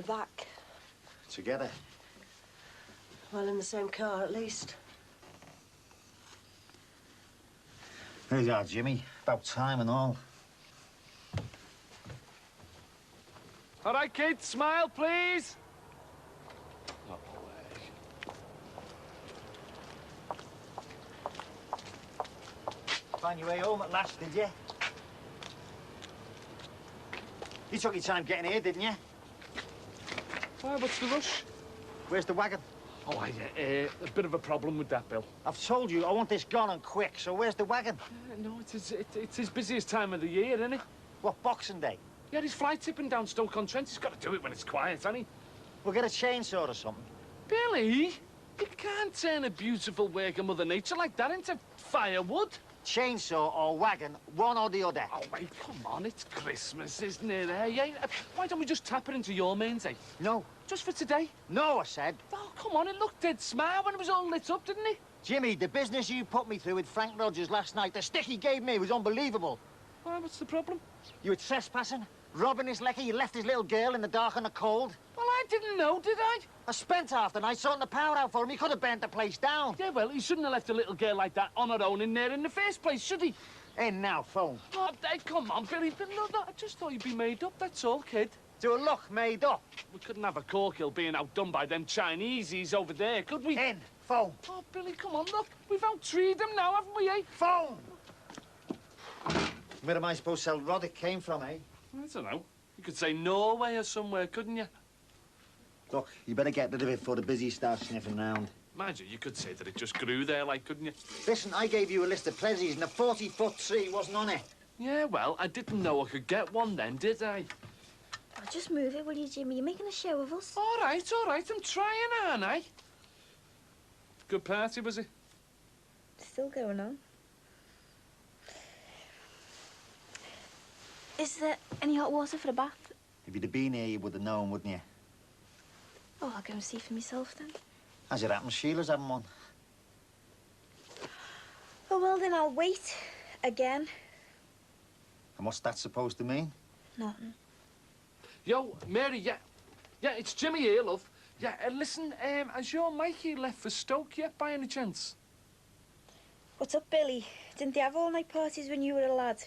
We're back. Together? Well, in the same car, at least. There you are, Jimmy. About time and all. All right, kids, smile, please. Oh, Find your way home at last, did you? You took your time getting here, didn't you? Why, what's the rush? Where's the wagon? Oh, a bit of a problem with that, Bill. I've told you I want this gone and quick, so where's the wagon? No, it's his busiest time of the year, isn't it? What, Boxing Day? Yeah, he's fly tipping down Stoke-on-Trent. He's got to do it when it's quiet, hasn't he? We'll get a chainsaw or something. Billy, you can't turn a beautiful work of Mother Nature like that into firewood. Chainsaw or wagon, one or the other. Oh, wait, come on, it's Christmas, isn't it, eh? Yeah, why don't we just tap it into your mains, eh? No. Just for today? No, I said. Oh, come on, it looked dead smart when it was all lit up, didn't it? Jimmy, the business you put me through with Frank Rogers last night, the stick he gave me was unbelievable. Why, what's the problem? You were trespassing, robbing his lecky, you left his little girl in the dark and the cold. Well, I didn't know, did I? I spent half the night sorting the power out for him. He could have burnt the place down. Yeah, well, he shouldn't have left a little girl like that on her own in there in the first place, should he? In now, phone. Oh, hey, come on, Billy. No, I just thought you'd be made up, that's all, kid. Do a look made up. We couldn't have a corkhill being outdone by them Chineses over there, could we? In, phone. Oh, Billy, come on, look. We've out-treed them now, haven't we, eh? Phone! Where am I supposed to tell Rod it came from, eh? I don't know. You could say Norway or somewhere, couldn't you? Look, you better get rid of it before the busy starts sniffing round. Mind you could say that it just grew there, like, couldn't you? Listen, I gave you a list of pleasures and a 40-foot tree wasn't on it. Yeah, well, I didn't know I could get one then, did I? Oh, just move it, will you, Jimmy? You're making a show of us. All right, I'm trying, aren't I? Good party, was it? Still going on. Is there any hot water for the bath? If you'd have been here, you would have known, wouldn't you? Oh, I'll go and see for myself then. As it happens, Sheila's having one. Oh, well, then I'll wait again. And what's that supposed to mean? Nothing. Yo, Mary, yeah, it's Jimmy here, love. Yeah, listen, has your Mikey left for Stoke yet, by any chance? What's up, Billy? Didn't they have all-night parties when you were a lad?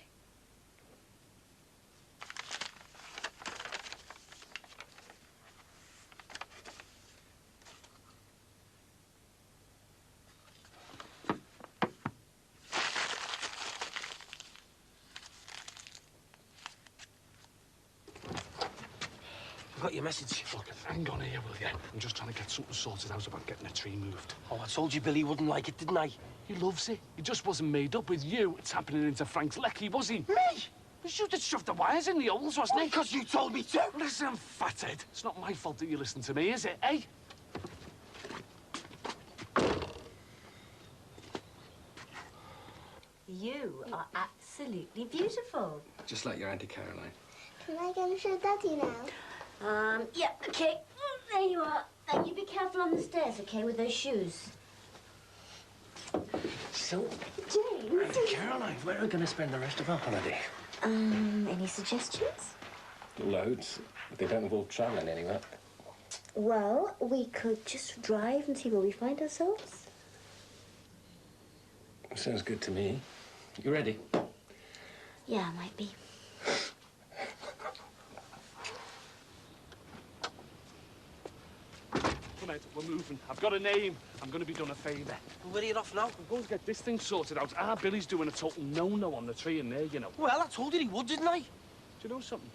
Got your message. Look, hang on here, will you? I'm just trying to get something sorted out about getting a tree moved. Oh, I told you Billy wouldn't like it, didn't I? He loves it. He just wasn't made up with you. It's happening into Frank's lecky, was he? Me? It was you that shoved the wires in the holes, wasn't it? Because you told me to. Listen, fathead. It's not my fault that you listen to me, is it, eh? You are absolutely beautiful. Just like your Auntie Caroline. Can I go and show Daddy now? Yeah, okay. There you are. And you be careful on the stairs, okay, with those shoes. So, James. Auntie Caroline, where are we going to spend the rest of our holiday? Any suggestions? Loads. But they don't involve travelling anywhere. Well, we could just drive and see where we find ourselves. Sounds good to me. You ready? Yeah, might be. Come out, we're moving. I've got a name. I'm going to be done a favour. Where are you off now? I'm going to get this thing sorted out. Ah, Billy's doing a total no-no on the tree in there, you know. Well, I told you he would, didn't I? Do you know something?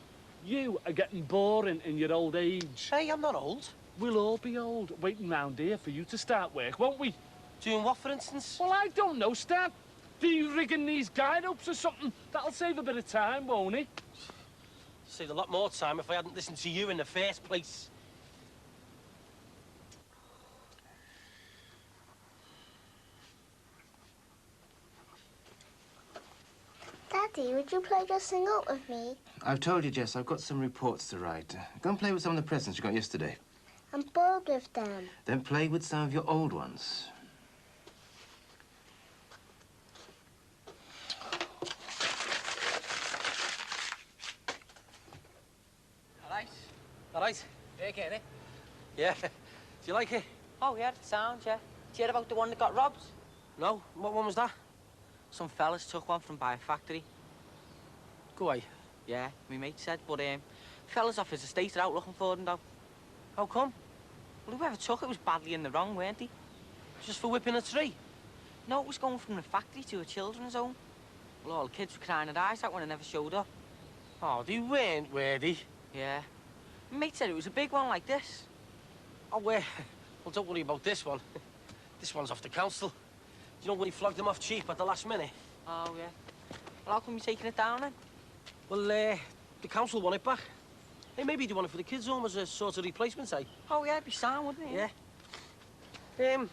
You are getting boring in your old age. Hey, I'm not old. We'll all be old, waiting round here for you to start work, won't we? Doing what, for instance? Well, I don't know. Start de-rigging these guide ropes or something. That'll save a bit of time, won't it? Saved a lot more time if I hadn't listened to you in the first place. Daddy, would you play dressing up with me? I've told you, Jess, I've got some reports to write. Go and play with some of the presents you got yesterday. I'm bored with them. Then play with some of your old ones. All right, Yeah. Do you like it? Oh, yeah, it sounds, yeah. Did you hear about the one that got robbed? No? What one was that? Some fellas took one from by a factory. Go away. Yeah, my mate said, but fellas off his estate are out looking for them, though. How come? Well, whoever took it was badly in the wrong, weren't they? Just for whipping a tree? No, it was going from the factory to a children's home. Well, all the kids were crying their eyes out when it never showed up. Oh, they weren't, were they? Yeah. My mate said it was a big one like this. Oh, well, don't worry about this one. This one's off the council. Do you know when he flogged them off cheap at the last minute? Oh, yeah. Well, how come you taking it down, then? Well, the council want it back. Hey, maybe they want it for the kids' home as a sort of replacement, eh? Oh, yeah, it'd be sound, wouldn't it? Yeah.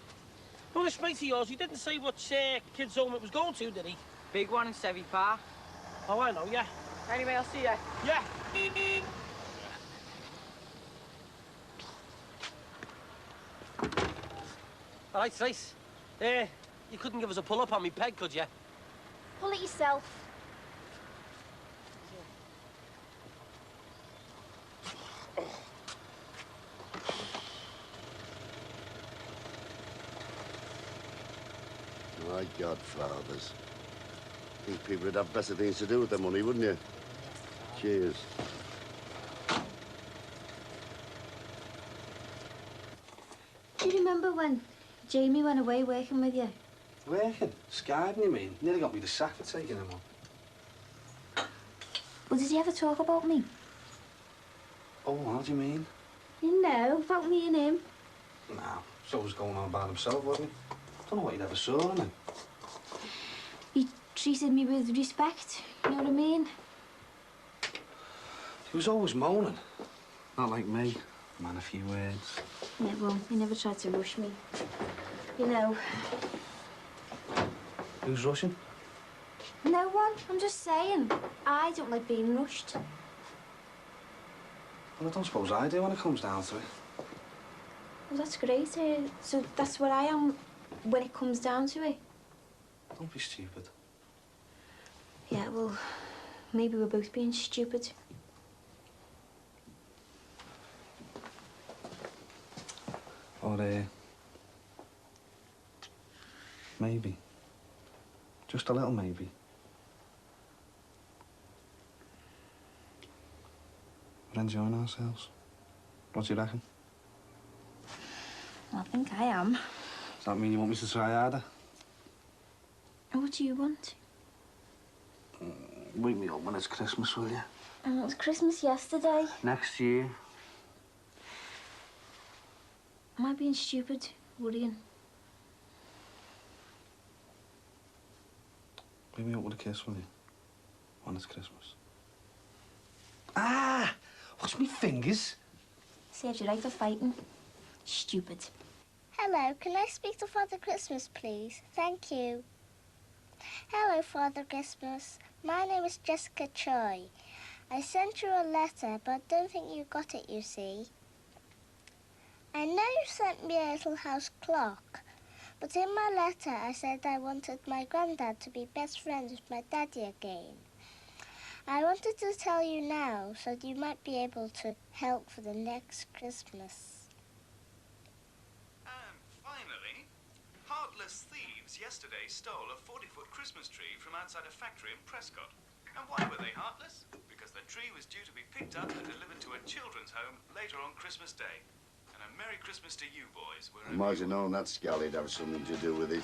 Well, this mate of yours, he didn't say what kids' home it was going to, did he? Big one in Sevy Park. Oh, I know, yeah. Anyway, I'll see you. Yeah. All right, Trace. You couldn't give us a pull-up on me peg, could you? Pull it yourself. My godfathers. Think people would have better things to do with their money, wouldn't you? Cheers. Do you remember when Jamie went away working with you? Working? Skiving, you mean? Nearly got me the sack for taking him on. Well, did he ever talk about me? Oh, how do you mean? You know, about me and him. No, so was going on about himself, wasn't he? Don't know what he'd ever saw in him. He treated me with respect, you know what I mean? He was always moaning. Not like me. Man, a few words. Yeah, well, he never tried to rush me. You know. Who's rushing? No one. I'm just saying. I don't like being rushed. Well, I don't suppose I do when it comes down to it. Well, that's great. So that's what I am when it comes down to it. Don't be stupid. Yeah, well, maybe we're both being stupid. Or, maybe. Just a little maybe. We're enjoying ourselves. What do you reckon? I think I am. Does that mean you want me to try harder? What do you want? Wake me up when it's Christmas, will you? It was Christmas yesterday. Next year. Am I being stupid? Worrying? Wake me up with a kiss, will you? When it's Christmas. Ah! What's me fingers? Serves you right for fighting. Stupid. Hello, can I speak to Father Christmas, please? Thank you. Hello, Father Christmas. My name is Jessica Choi. I sent you a letter, but don't think you got it, you see. I know you sent me a little house clock, but in my letter I said I wanted my granddad to be best friends with my daddy again. I wanted to tell you now so that you might be able to help for the next Christmas. And finally, heartless thieves yesterday stole a 40-foot Christmas tree from outside a factory in Prescott. And why were they heartless? Because the tree was due to be picked up and delivered to a children's home later on Christmas Day. And a Merry Christmas to you boys. I might have known that Scally'd have something to do with it.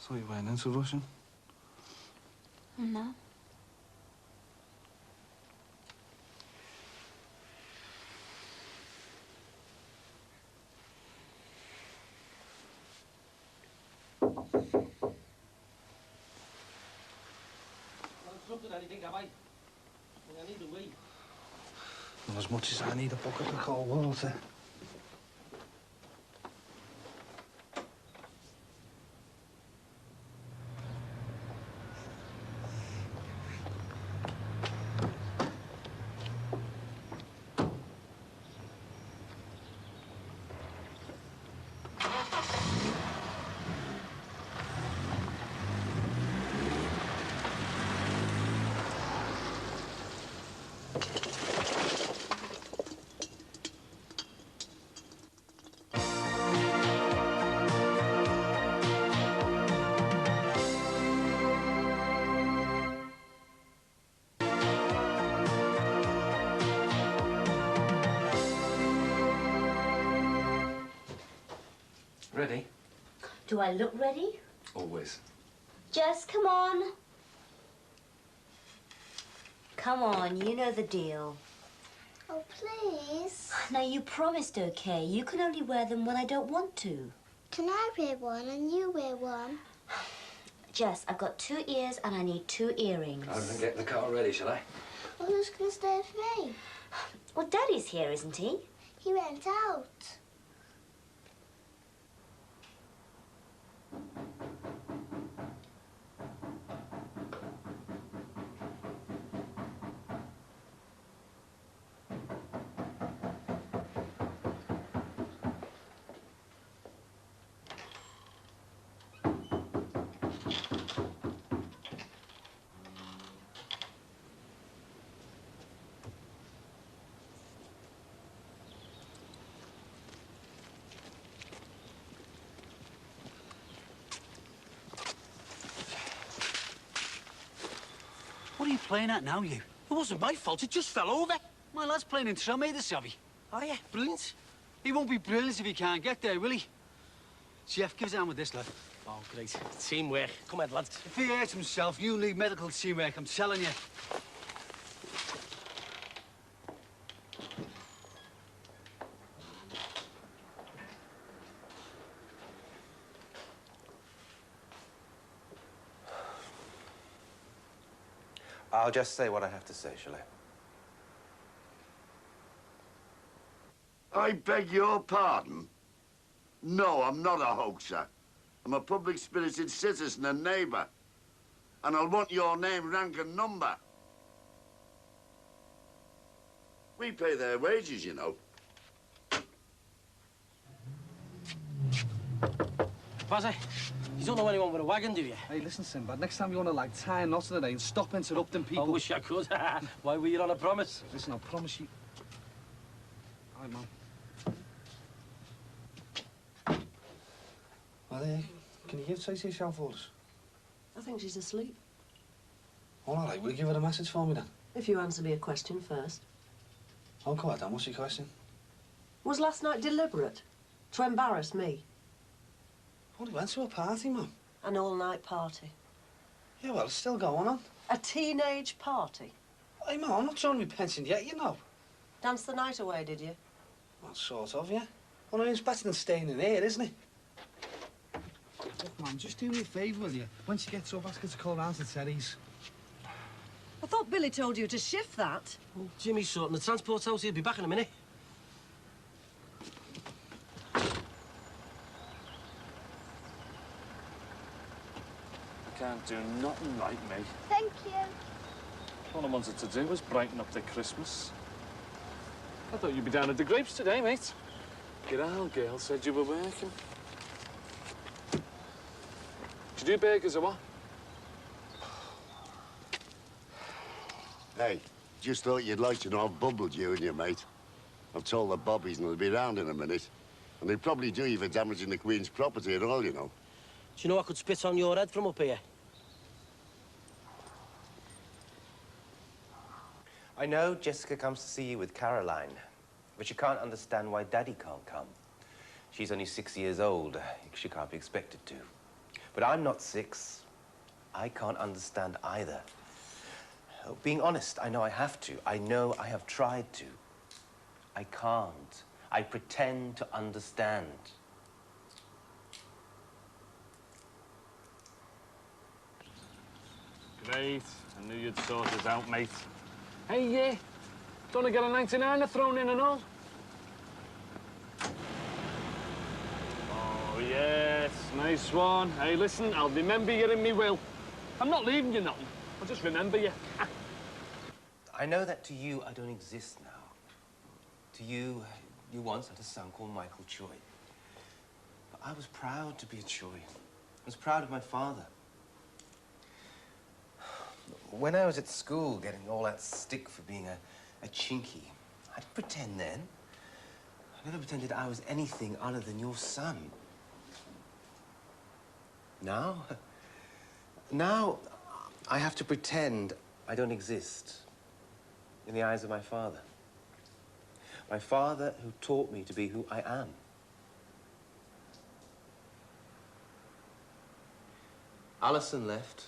Thought you weren't into rushing. No. Something anything, have I? I need a wee. Not as much as I need a bucket of cold water. Ready? Do I look ready? Always. Just come on. Come on, you know the deal. Oh, please. Now, you promised, okay? You can only wear them when I don't want to. Can I wear one and you wear one? Jess, I've got 2 ears and I need 2 earrings. I'm gonna get the car ready, shall I? Well, who's going to stay with me? Well, Daddy's here, isn't he? He went out. What are you playing at now, you? It wasn't my fault, it just fell over. My lad's playing in tram, the savvy. Oh, yeah, brilliant. He won't be brilliant if he can't get there, will he? Chef, give us a hand with this, lad. Oh, great. Teamwork. Come on, lads. If he hurts himself, you need medical teamwork, I'm telling you. I'll just say what I have to say, shall I? I beg your pardon? No, I'm not a hoaxer. I'm a public-spirited citizen and neighbour. And I'll want your name, rank and number. We pay their wages, you know. Bazzy, you don't know anyone with a wagon, do you? Hey, listen, Sinbad, next time you want to, like, tie a knot to the day and stop interrupting people... I wish I could. Why were you on a promise? Listen, I'll promise you... All right, man. Well, can you give Tracy a shout for us? I think she's asleep. All right, will you give her a message for me, then? If you answer me a question first. Oh, go ahead, then. What's your question? Was last night deliberate? To embarrass me? Well, he went to a party, Mum. An all-night party? Yeah, well, it's still going on. A teenage party? Hey, Mum, I'm not trying to be pensioned yet, you know. Danced the night away, did you? Well, sort of, yeah. Well, I mean, it's better than staying in here, isn't it? Look, Mum, just do me a favour, will you? When she gets up, ask her to call round to Terry's. I thought Billy told you to shift that. Well, Jimmy's sorting the transport house. He'll be back in a minute. Can't do nothing right, mate. Thank you. All I wanted to do was brighten up their Christmas. I thought you'd be down at the Grapes today, mate. Your old girl said you were working. Did you do burgers or what? Hey, just thought you'd like to know I've bubbled you and your mate. I've told the bobbies and they'll be round in a minute. And they'd probably do you for damaging the Queen's property and all, you know. Do you know I could spit on your head from up here? I know Jessica comes to see you with Caroline, but you can't understand why Daddy can't come. She's only 6 years old. She can't be expected to. But I'm not 6. I can't understand either. Being honest, I know I have to. I know I have tried to. I can't. I pretend to understand. Great. I knew you'd sort us out, mate. Hey, yeah. Don't I get a 99er thrown in and all? Oh, yes. Nice one. Hey, listen, I'll remember you in me will. I'm not leaving you nothing. I'll just remember you. I know that to you, I don't exist now. To you, you once had a son called Michael Choi. But I was proud to be a Choi. I was proud of my father. When I was at school getting all that stick for being a chinky, I didn't pretend then. I never pretended I was anything other than your son. Now? Now, I have to pretend I don't exist in the eyes of my father. My father who taught me to be who I am. Alison left.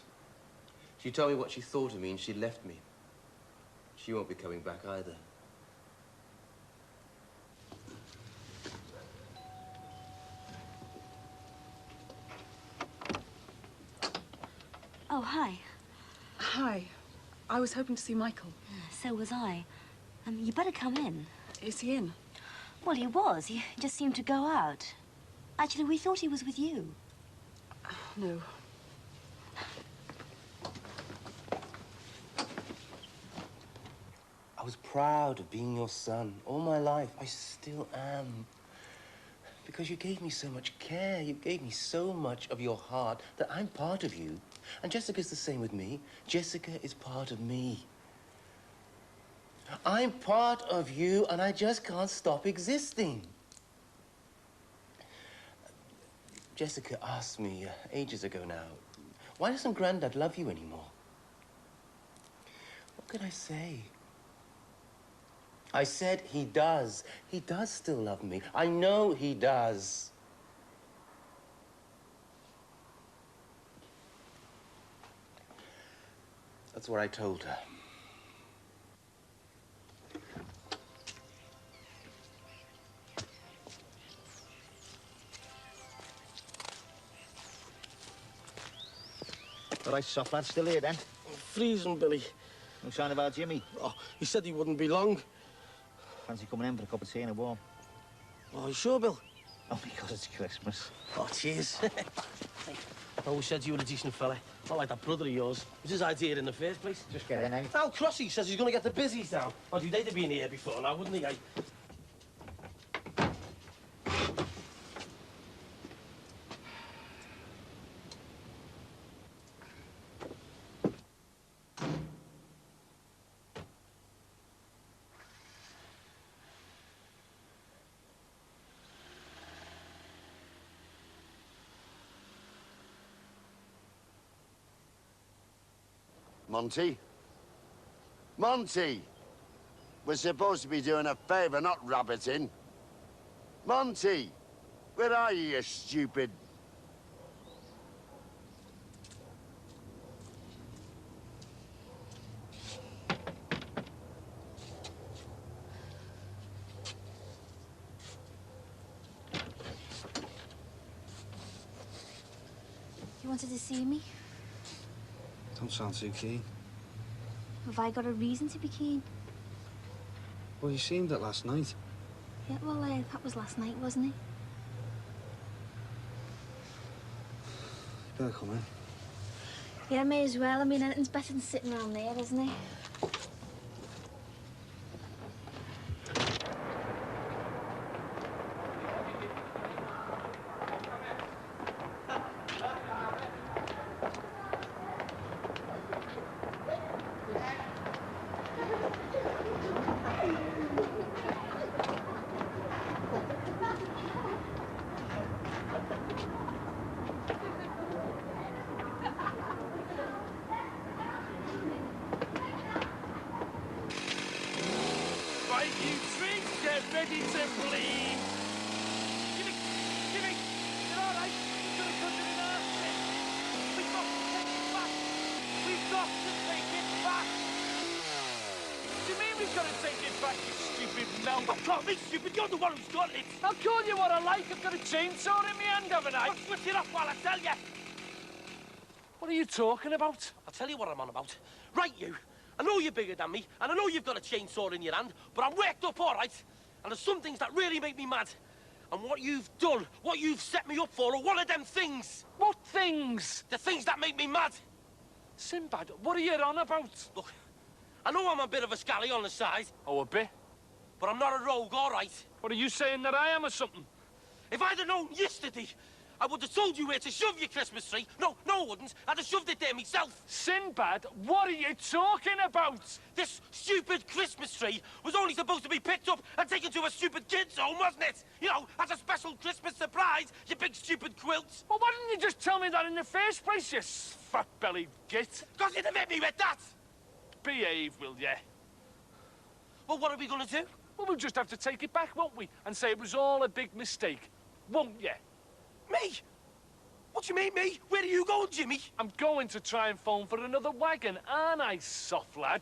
She told me what she thought of me and she left me. She won't be coming back either. Oh, hi. Hi. I was hoping to see Michael. So was I. You better come in. Is he in? Well, he was. He just seemed to go out. Actually, we thought he was with you. No. I was proud of being your son all my life. I still am. Because you gave me so much care. You gave me so much of your heart that I'm part of you. And Jessica's the same with me. Jessica is part of me. I'm part of you, and I just can't stop existing. Jessica asked me ages ago now, why doesn't Grandad love you anymore? What could I say? I said he does. He does still love me. I know he does. That's what I told her. All right, soft lad, still here then? Freezing, Billy. No sign about Jimmy? Oh, he said he wouldn't be long. Fancy coming in for a cup of tea and a warm? Oh, you sure, Bill? Only because it's Christmas. Oh, cheers. I always said you were a decent fella. Not like that brother of yours. It was his idea in the first place. Just get in, eh? Now, Crossy says he's going to get the busies down. Oh, they'd have been here before now, wouldn't he, eh? Monty? Monty! We're supposed to be doing a favour, not rabbiting. Monty! Where are you, you stupid... You wanted to see me? Don't sound too keen. Have I got a reason to be keen? Well, you seemed it last night. Yeah, well, that was last night, wasn't it? You better come in. Yeah, I may as well. I mean, anything's better than sitting around there, isn't it? Right, you trees, get ready to bleed. Jimmy, you're all right? You're gonna cut it in half, kid. We've got to take it back. We've got to take it back. What do you mean we've got to take it back, you stupid mount? Don't call me stupid. You're the one who's got it. I'll call you what I like. I've got a chainsaw in my hand, haven't I? I'll switch it off while I tell you. What are you talking about? I'll tell you what I'm on about. Right, you. I know you're bigger than me, and I know you've got a chainsaw in your hand, but I'm worked up, all right? And there's some things that really make me mad. And what you've done, what you've set me up for, are one of them things. What things? The things that make me mad. Sinbad, what are you on about? Look, I know I'm a bit of a scally on the side. Oh, a bit? But I'm not a rogue, all right? What, are you saying that I am or something? If I'd have known yesterday, I would have told you where to shove your Christmas tree. No, I wouldn't. I'd have shoved it there myself. Sinbad, what are you talking about? This stupid Christmas tree was only supposed to be picked up and taken to a stupid kid's home, wasn't it? You know, as a special Christmas surprise, you big stupid quilt. Well, why didn't you just tell me that in the first place, you fat-bellied git? Because you'd have met me with that. Behave, will ya? Well, what are we going to do? Well, we'll just have to take it back, won't we? And say it was all a big mistake, won't ya? Me? What do you mean, me? Where are you going, Jimmy? I'm going to try and phone for another wagon, aren't I, soft lad?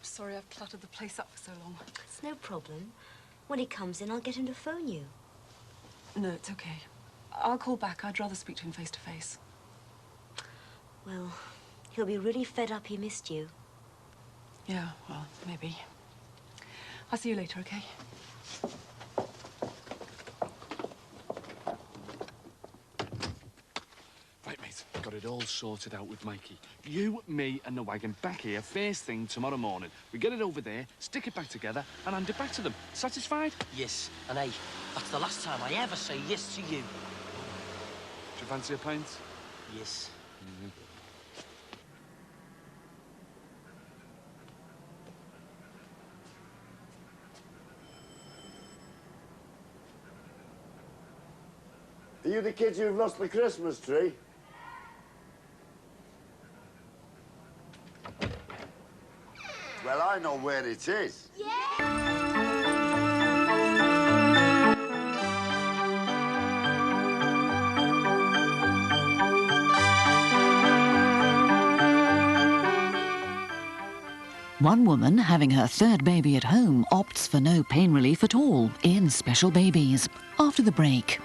Sorry I've cluttered the place up for so long. It's no problem. When he comes in, I'll get him to phone you. No, it's okay. I'll call back. I'd rather speak to him face to face. Well, he'll be really fed up he missed you. Yeah, well, maybe. I'll see you later, okay? Right, mate, got it all sorted out with Mikey. You, me, and the wagon back here first thing tomorrow morning. We get it over there, stick it back together, and hand it back to them. Satisfied? Yes, and hey, that's the last time I ever say yes to you. Do you fancy a pint? Yes. Are you the kids who've lost the Christmas tree? Well, I know where it is. One woman, having her third baby at home, opts for no pain relief at all in Special Babies. After the break.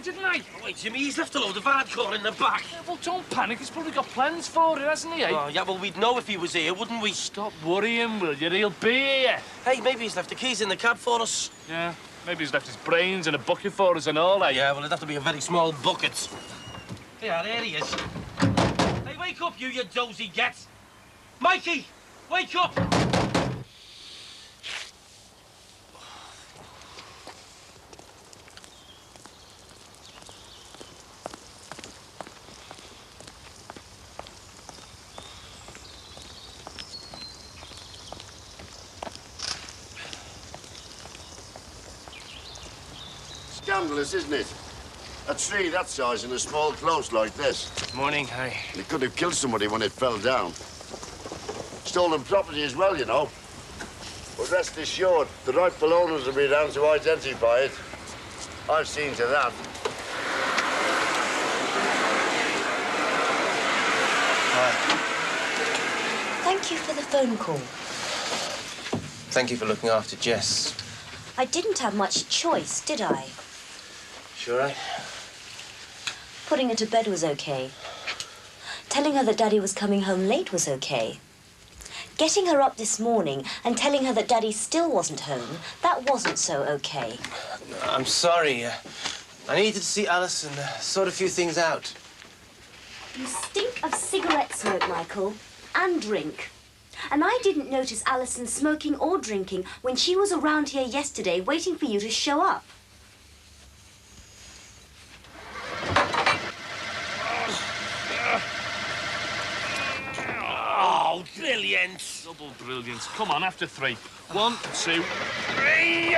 Didn't I? Oh, wait, Jimmy, he's left a load of hardcore in the back. Yeah, well, don't panic. He's probably got plans for it, hasn't he, eh? Oh, yeah, well, we'd know if he was here, wouldn't we? Stop worrying, will you? He'll be here. Hey, maybe he's left the keys in the cab for us. Yeah, maybe he's left his brains in a bucket for us and all, eh? Yeah, well, it'd have to be a very small bucket. Yeah, there he is. Hey, wake up, you dozy get. Mikey, wake up! Scandalous, isn't it? A tree that size in a small close like this. Morning, hi. It could have killed somebody when it fell down. Stolen property as well, you know. But rest assured, the rightful owners will be around to identify it. I've seen to that. Thank you for the phone call. Thank you for looking after Jess. I didn't have much choice, did I? Sure, right? Putting her to bed was okay. Telling her that Daddy was coming home late was okay. Getting her up this morning and telling her that Daddy still wasn't home, that wasn't so okay. I'm sorry. I needed to see Alice and sort a few things out. You stink of cigarette smoke, Michael, and drink. And I didn't notice Alison smoking or drinking when she was around here yesterday waiting for you to show up. Oh, brilliant. Double brilliance. Come on, after three. 1, 2, 3.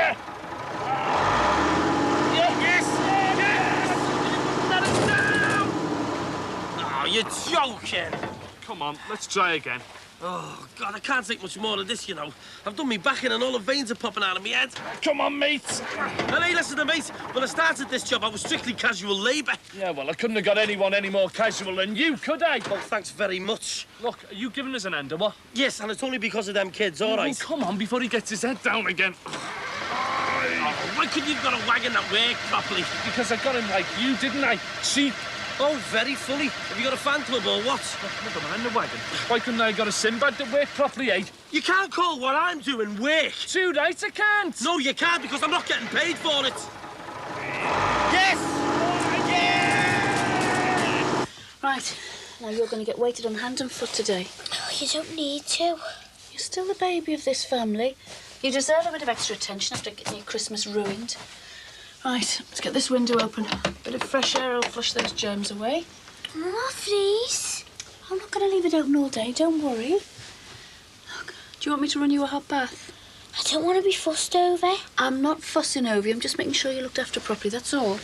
Yes! Let us down! Oh, you're joking. Come on, let's try again. Oh, God, I can't take much more of this, you know. I've done me backing and all the veins are popping out of my head. Come on, mate. Well, hey, listen to mate. When I started this job, I was strictly casual labour. Yeah, well, I couldn't have got anyone any more casual than you, could I? Well, thanks very much. Look, are you giving us an end, or what? Yes, and it's only because of them kids, all right? Oh, come on, before he gets his head down again. Oh, why couldn't you have got a wagon that worked properly? Because I got him like you, didn't I? Cheap. Oh, very funny. Have you got a fan club or what? Never mind the wagon. Why couldn't I have got a Sinbad that worked properly, eh? You can't call what I'm doing work. Too right, I can't. No, you can't, because I'm not getting paid for it. Yes! Yeah! Right, now you're going to get weighted on hand and foot today. Oh, you don't need to. You're still the baby of this family. You deserve a bit of extra attention after getting your Christmas ruined. Right, let's get this window open. A bit of fresh air will flush those germs away. Mama, please. I'm not going to leave it open all day, don't worry. Look, do you want me to run you a hot bath? I don't want to be fussed over. I'm not fussing over you, I'm just making sure you're looked after properly, that's all.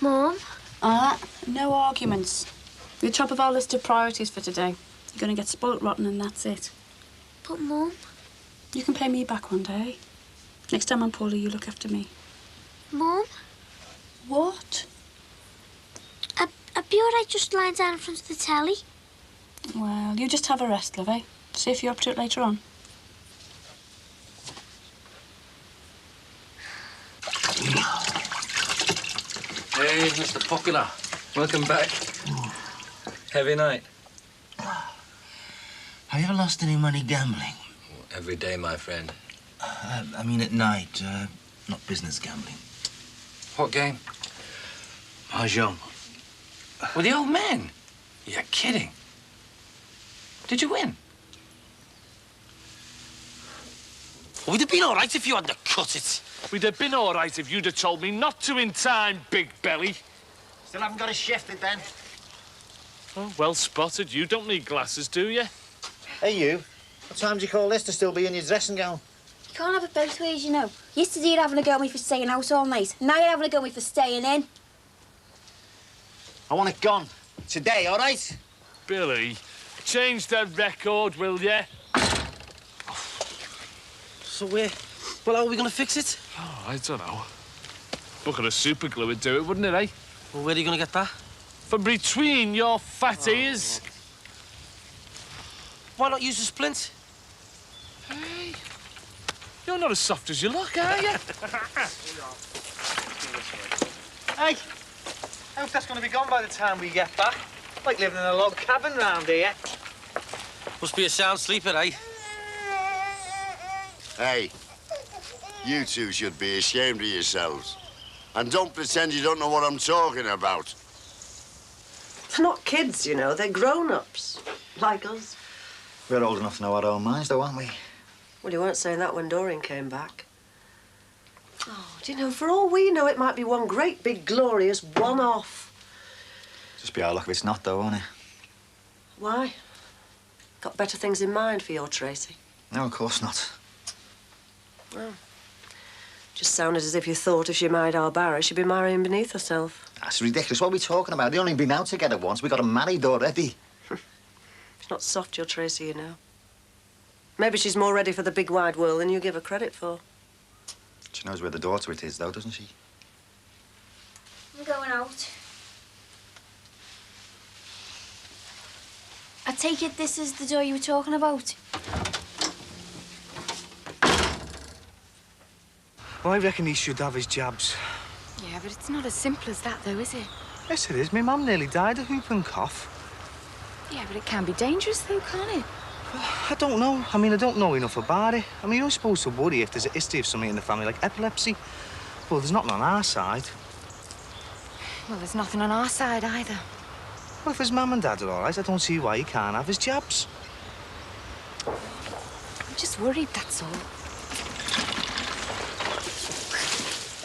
Mum? No arguments. You're top of our list of priorities for today. You're going to get spoilt rotten and that's it. But, Mum... You can pay me back one day. Next time I'm poorly, you look after me. Mum? What? I'd be all right just lying down in front of the telly. Well, you just have a rest, love, eh? See if you're up to it later on. Hey, Mr. Popular. Welcome back. Heavy night. Have you ever lost any money gambling? Every day, my friend. I mean at night, not business gambling. What game? Mahjong. With the old man? You're kidding. Did you win? We'd have been all right if you hadn't cut it. We'd have been all right if you'd have told me not to in time, big belly. Still haven't got it shifted, then? Oh, well spotted. You don't need glasses, do you? Hey, you. What time do you call this to still be in your dressing gown? You can't have it both ways, you know. Yesterday you're having a go at me for staying out all night. Now you're having a go at me for staying in. I want it gone. Today, all right? Billy, change the record, will you? So well, how are we going to fix it? Oh, I don't know. Bucket of super glue would do it, wouldn't it, eh? Well, where are you going to get that? From between your fat ears. Why not use a splint? Hey, you're not as soft as you look, are you? Hey, I hope that's going to be gone by the time we get back. Like living in a log cabin round here. Must be a sound sleeper, eh? Hey, you two should be ashamed of yourselves. And don't pretend you don't know what I'm talking about. They're not kids, you know. They're grown-ups. Like us. We're old enough to know our own minds, though, aren't we? Well, you weren't saying that when Doreen came back. Oh, do you know, for all we know, it might be one great big glorious one-off. Just be our luck if it's not, though, won't it? Why? Got better things in mind for your Tracy? No, of course not. Well, just sounded as if you thought if she married our Barry, she'd be marrying beneath herself. That's ridiculous. What are we talking about? They only been out together once. We got them married already. It's not soft, your Tracy, you know. Maybe she's more ready for the big wide world than you give her credit for. She knows where the door to it is, though, doesn't she? I'm going out. I take it this is the door you were talking about? Well, I reckon he should have his jabs. Yeah, but it's not as simple as that, though, is it? Yes, it is. My mum nearly died of whooping cough. Yeah, but it can be dangerous, though, can't it? I don't know. I mean, I don't know enough about it. I mean, you're supposed to worry if there's a history of something in the family, like epilepsy. Well, there's nothing on our side. Well, there's nothing on our side, either. Well, if his mum and dad are all right, I don't see why he can't have his jabs. I'm just worried, that's all.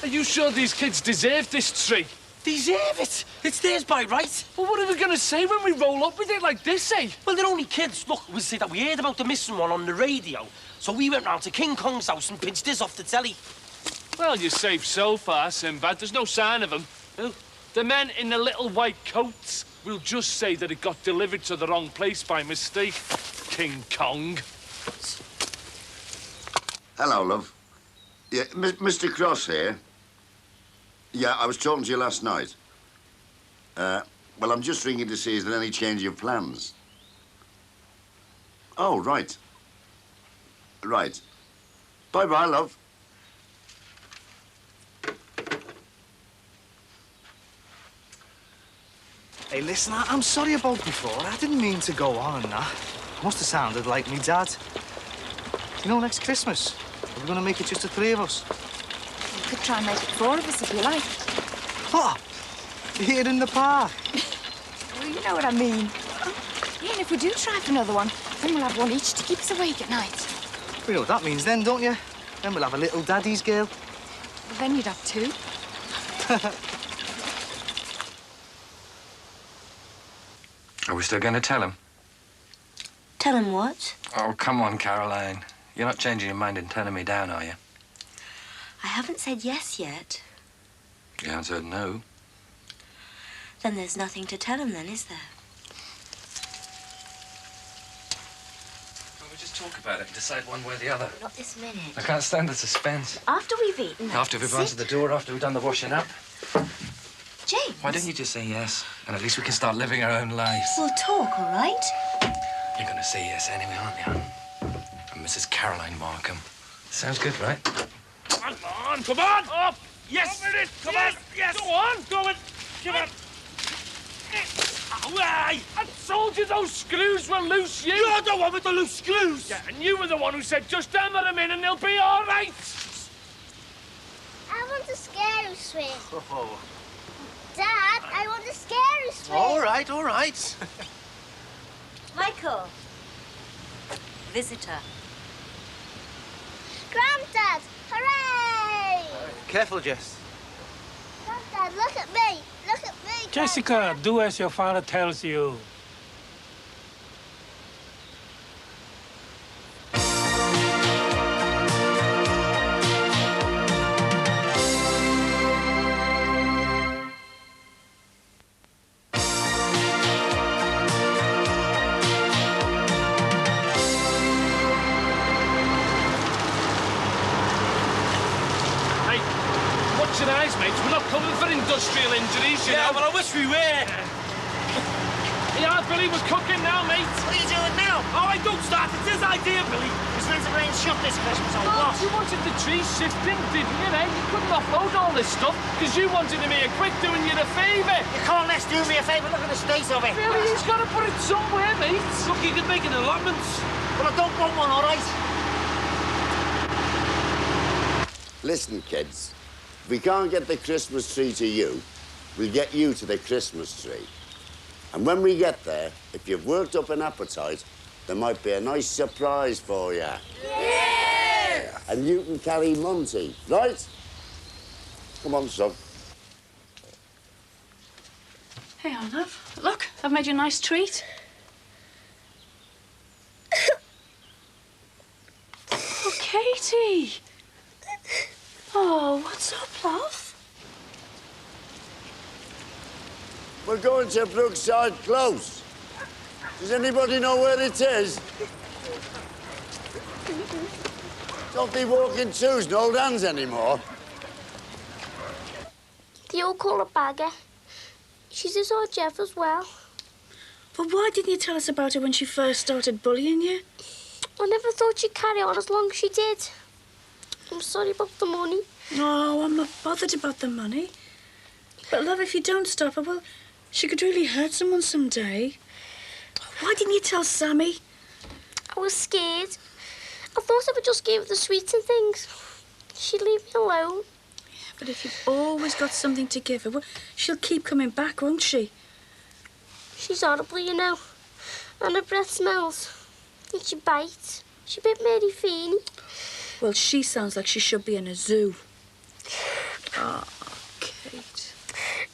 Are you sure these kids deserve this tree? Deserve it? It's theirs by right. Well, what are we going to say when we roll up with it like this, eh? Well, they're only kids. Look, we'll say that we heard about the missing one on the radio. So we went round to King Kong's house and pinched this off the telly. Well, you're safe so far, Sinbad. There's no sign of them. The men in the little white coats will just say that it got delivered to the wrong place by mistake. King Kong. Hello, love. Yeah, Mr. Cross here. Yeah, I was talking to you last night. Well, I'm just ringing to see is there any change of plans? Oh, right. Right. Bye-bye, love. Hey, listen, I'm sorry about before. I didn't mean to go on and that. Must have sounded like me dad. You know, next Christmas, we're going to make it just the three of us. You could try and make it four of us if you like. What? Here in the park? Well, you know what I mean. Yeah, and if we do try for another one, then we'll have one each to keep us awake at night. You know what that means then, don't you? Then we'll have a little daddy's girl. Well, then you'd have two. Are we still going to tell him? Tell him what? Oh, come on, Caroline. You're not changing your mind and turning me down, are you? I haven't said yes yet. You haven't said no. Then there's nothing to tell him then, is there? Well, we just talk about it and decide one way or the other. Not this minute. I can't stand the suspense. After we've eaten. After we've answered the door, after we've done the washing up. James. Why don't you just say yes? And at least we can start living our own lives. We'll talk, all right? You're going to say yes anyway, aren't you? And Mrs. Caroline Markham. Sounds good, right? Come on, come on! Up! Yes! Come on! Yes! Go on! Go on! Come on! Away! I told you those screws were loose, you! You're the one with the loose screws! Yeah, and you were the one who said just hammer them in and they'll be all right! I want a scary swing. Oh. Dad, I want a scary swing. All right, all right. Michael. Visitor. Granddad, hooray! Careful, Jess. Granddad, look at me. Look at me, Jessica, do as your father tells you. Your eyes, mates. We're not coming for industrial injuries, you know. Yeah, well, I wish we were. Yeah, Billy, we're cooking now, mate. What are you doing now? Oh, I don't start. It's his idea, Billy. It's meant to rain shut this Christmas, or what? You wanted the trees shifting, didn't you, eh? You couldn't offload all this stuff because you wanted to be a quick doing you a favour. You can't let's do me a favour. Look at the state of it. Billy, he's got to put it somewhere, mate. Look, you could make an allotment. Well, I don't want one, all right? Listen, kids. If we can't get the Christmas tree to you, we'll get you to the Christmas tree. And when we get there, if you've worked up an appetite, there might be a nice surprise for you. Yeah! And you can carry Monty, right? Come on, son. Hey, love. Look, I've made you a nice treat. Oh, Katie. Oh, what's up, love? We're going to Brookside Close. Does anybody know where it is? Don't be walking twos and old hands anymore. They all call her Bagger. She's as old Jeff as well. But why didn't you tell us about her when she first started bullying you? I never thought she'd carry on as long as she did. I'm sorry about the money. Oh, I'm not bothered about the money. But, love, if you don't stop her, well, she could really hurt someone someday. Why didn't you tell Sammy? I was scared. I thought if I just gave her the sweets and things, she'd leave me alone. Yeah, but if you've always got something to give her, well, she'll keep coming back, won't she? She's horrible, you know. And her breath smells. And she bites. She bit Mary Feeney. Well, she sounds like she should be in a zoo. Oh, Kate.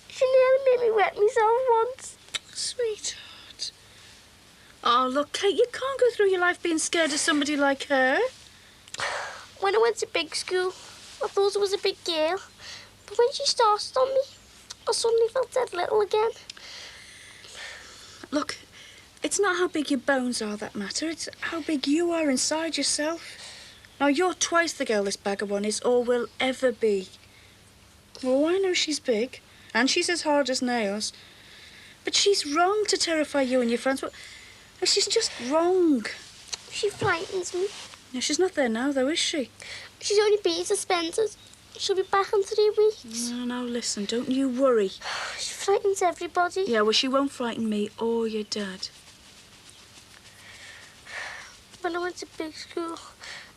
She nearly made me wet myself once. Sweetheart. Oh, look, Kate, you can't go through your life being scared of somebody like her. When I went to big school, I thought it was a big girl. But when she started on me, I suddenly felt dead little again. Look, it's not how big your bones are that matter. It's how big you are inside yourself. Now, you're twice the girl this bag of one is or will ever be. Oh, I know she's big, and she's as hard as nails. But she's wrong to terrify you and your friends. Well, she's just wrong. She frightens me. No, she's not there now, though, is she? She's only been suspended. She'll be back in 3 weeks. No, no, listen, don't you worry. She frightens everybody. Yeah, well, she won't frighten me or your dad. When I went to big school,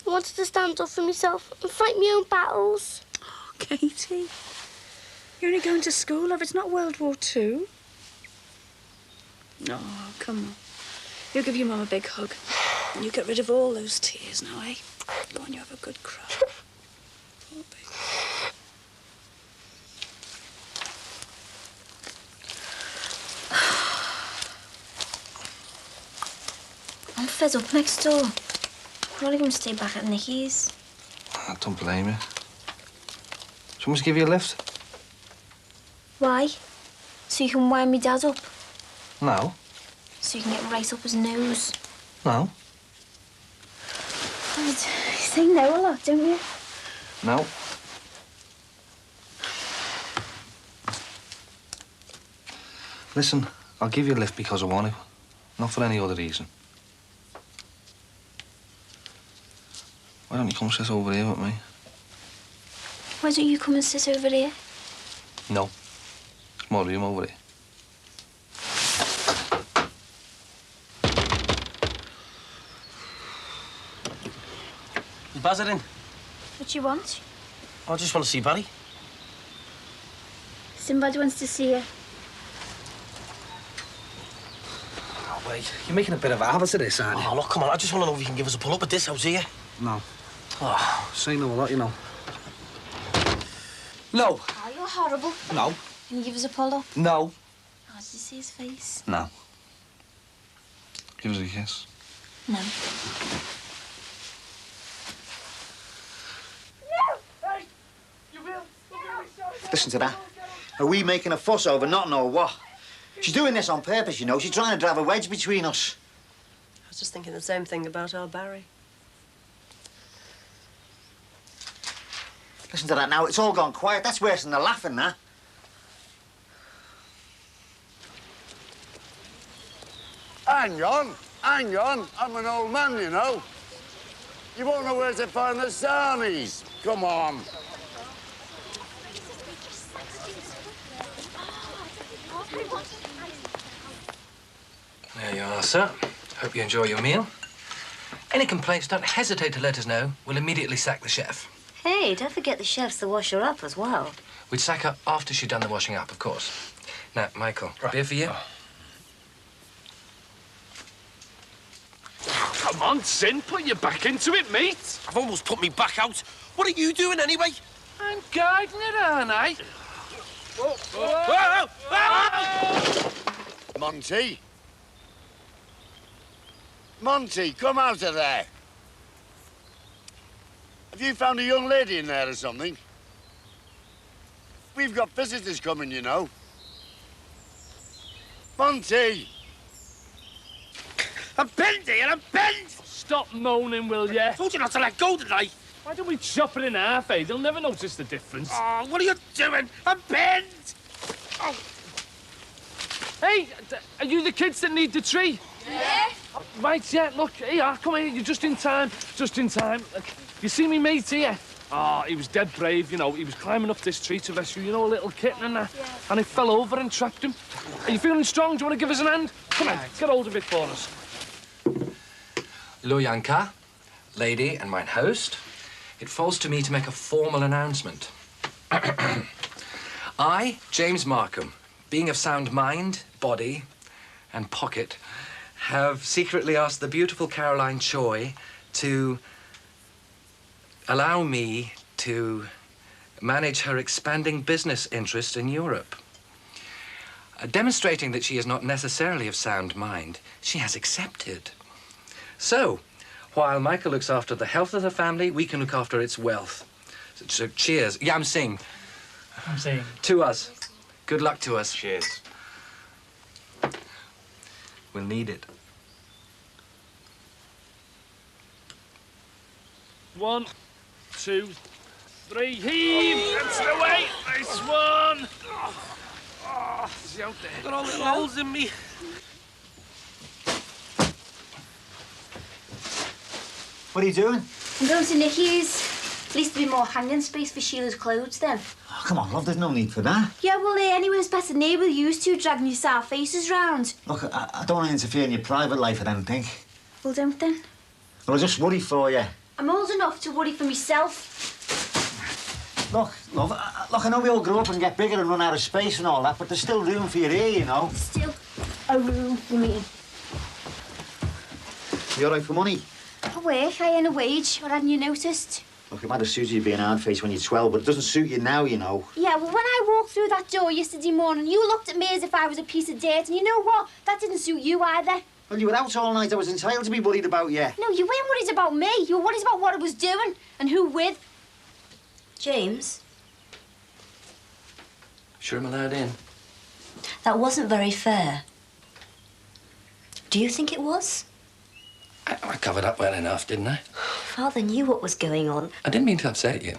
I wanted to stand up for myself and fight my own battles. Oh, Katie, you're only going to school, love. It's not World War II. Oh, come on. You give your mum a big hug. And you get rid of all those tears now, eh? Go on, you have a good cry. Poor baby. I'm fed up next door. I'm not going to stay back at Nicky's. I don't blame you. Shall we give you a lift? Why? So you can wind me dad up? No. So you can get right up his nose? No. You say no a lot, don't you? No. Listen, I'll give you a lift because I want to. Not for any other reason. Why don't you come sit over here with me? Why don't you come and sit over here? No. More room over here. Is Bazza in? What do you want? I just want to see Barry. Somebody wants to see you. Oh, wait. You're making a bit of a habit of this, aren't you? Oh, look, come on. I just want to know if you can give us a pull-up at this house here. No. Oh. Say no a lot, you know. No. Oh, you're horrible. No. Can you give us a pull-up? No. Oh, did you see his face? No. Give us a kiss. No. Listen to that. Are we making a fuss over nothing or what? She's doing this on purpose, you know. She's trying to drive a wedge between us. I was just thinking the same thing about our Barry. Listen to that now. It's all gone quiet. That's worse than the laughing, that. Hang on, hang on. I'm an old man, you know. You won't know where to find the Sarnies. Come on. There you are, sir. Hope you enjoy your meal. Any complaints, don't hesitate to let us know. We'll immediately sack the chef. Hey, don't forget the chef's to wash her up as well. We'd sack her after she'd done the washing up, of course. Now, Michael, beer for you? Come on, Sin, put your back into it, mate. I've almost put me back out. What are you doing anyway? I'm guiding it, aren't I? Whoa. Whoa. Whoa. Monty? Monty, come out of there. Have you found a young lady in there or something? We've got visitors coming, you know. Monty! I'm bent here, I'm bent! Stop moaning, will you? I told you not to let go, didn't I? Why don't we chop it in half, eh? They'll never notice the difference. Oh, what are you doing? I'm bent! Oh. Hey, are you the kids that need the tree? Yeah. Right, yeah, look, here, come here, you're just in time. Just in time. Look, you see me mate here? Oh, he was dead brave, you know. He was climbing up this tree to rescue, you know, a little kitten and that. Yeah. And he fell over and trapped him. Are you feeling strong? Do you want to give us an hand? Come on, get hold of it for us. Luyanka, lady and mine host, it falls to me to make a formal announcement. I, James Markham, being of sound mind, body, and pocket, have secretly asked the beautiful Caroline Choi to allow me to manage her expanding business interests in Europe. Demonstrating that she is not necessarily of sound mind, she has accepted. So, while Michael looks after the health of the family, we can look after its wealth. So cheers. Yam sing. I'm saying. To us. Good luck to us. Cheers. We'll need it. 1, 2, 3, heave! That's the way! Nice one! Oh, is he out there? Got all the holes in me. What are you doing? I'm going to Nicky's. At least there'll be more hanging space for Sheila's clothes then. Oh, come on, love, there's no need for that. Yeah, well, anywhere's better than here with you two dragging your sour faces round. Look, I don't want to interfere in your private life or anything. Well, don't then. Well, I just worry for you. I'm old enough to worry for myself. Look, love, look, I know we all grow up and get bigger and run out of space and all that, but there's still room for you here, you know. Still a room for me. You all right for money? I work, I earn a wage, or hadn't you noticed? Look, it might have suited you being hard-faced when you're 12, but it doesn't suit you now, you know. Yeah, well, when I walked through that door yesterday morning, you looked at me as if I was a piece of dirt, and you know what? That didn't suit you either. Well, you were out all night. I was entitled to be worried about you. No, you weren't worried about me. You were worried about what I was doing and who with. James, Sure I'm allowed in? that wasn't very fair. Do you think it was? I covered up well enough, didn't I? Father knew what was going on. I didn't mean to upset you.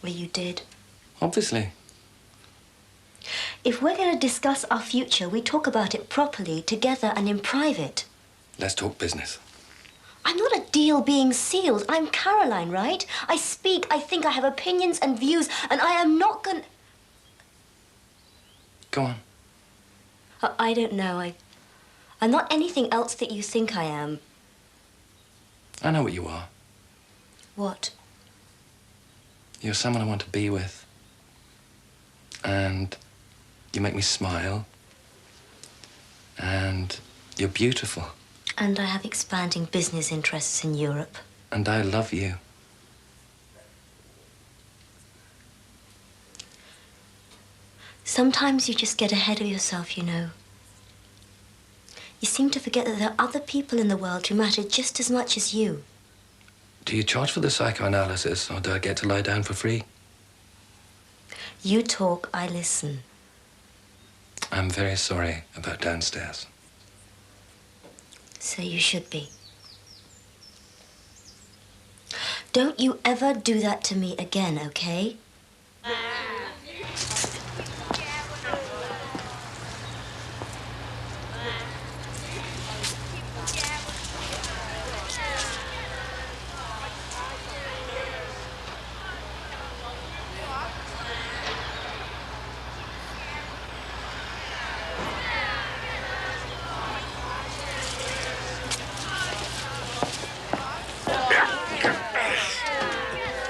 Well, you did. Obviously. If we're going to discuss our future, we talk about it properly, together and in private. Let's talk business. I'm not a deal being sealed. I'm Caroline, right? I speak, I think, I have opinions and views, and I am not going... Go on. I don't know. I'm not anything else that you think I am. I know what you are. What? You're someone I want to be with. And you make me smile. And you're beautiful. And I have expanding business interests in Europe. And I love you. Sometimes you just get ahead of yourself, you know. You seem to forget that there are other people in the world who matter just as much as you. Do you charge for the psychoanalysis, or do I get to lie down for free? You talk, I listen. I'm very sorry about downstairs. So you should be. Don't you ever do that to me again, okay?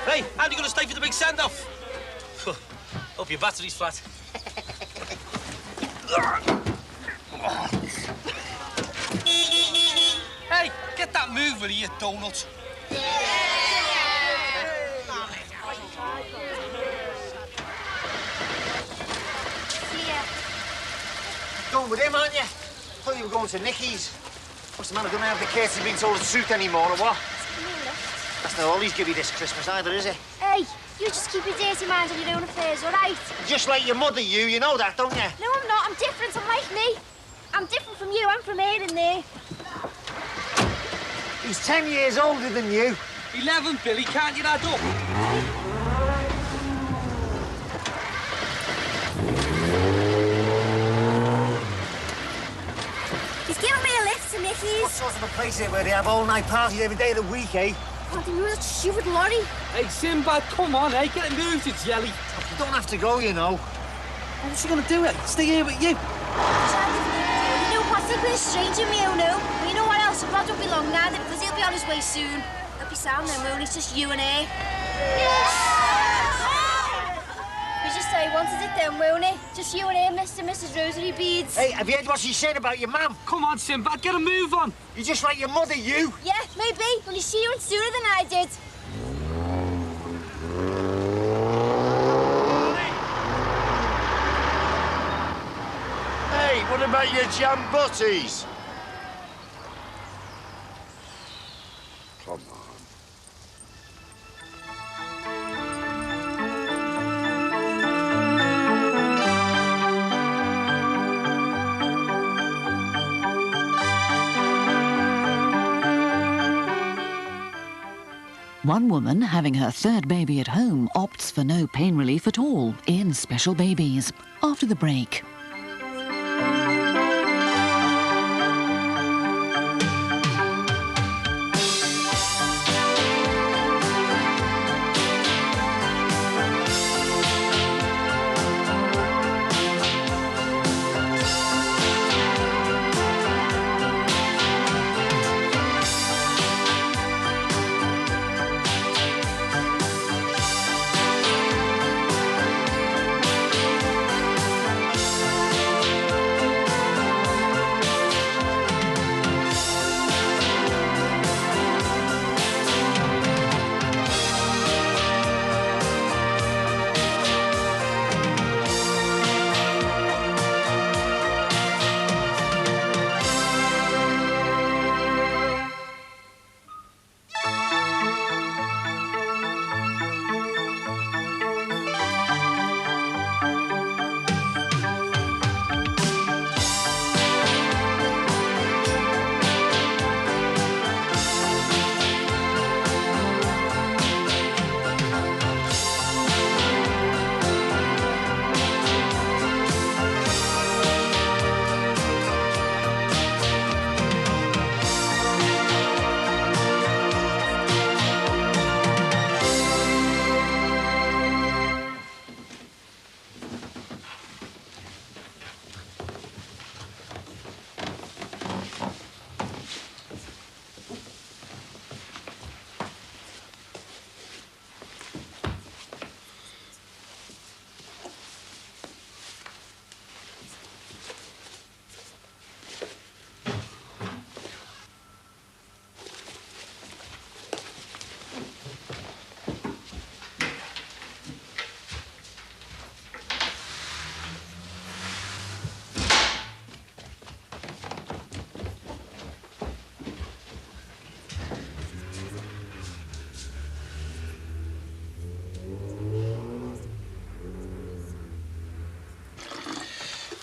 Hey, and you gonna stay for the big send-off? Hope your battery's flat. Hey, get that move with you donut. Going with him, aren't you? Thought you were going to Nicky's. What's the matter? Don't have the courtesy being told to suit anymore, or what? That's not all he's give you this Christmas either, is it? Hey, you just keep your dirty mind on your own affairs, all right? Just like your mother, you know that, don't you? No, I'm not. I'm different. I'm like me. I'm different from you. I'm from here and there. He's 10 years older than you. 11, Billy, can't you add up? He's giving me a lift to Nicky's. What sort of a place is it where they have all-night parties every day of the week, eh? Oh, they were that stupid lorry. Hey, Sinbad, come on, hey, get it moved, you jelly. You don't have to go, you know. What's she gonna do? Stay here with you? You know what? I'll be a stranger, me, oh no. But you know what else? Rod won't be long now, because he'll be on his way soon. He'll be sound then, won't he? It's just you and I. We just say he wanted it then, won't he? Just you and him, Mr. and Mrs. Rosary Beads. Hey, have you heard what she said about your mum? Come on, Sinbad, get a move on. You're just like your mother, you. Yeah, maybe. Only she went sooner than I did. Hey, what about your jam butties? Come on. One woman having her third baby at home opts for no pain relief at all in Special Babies. After the break.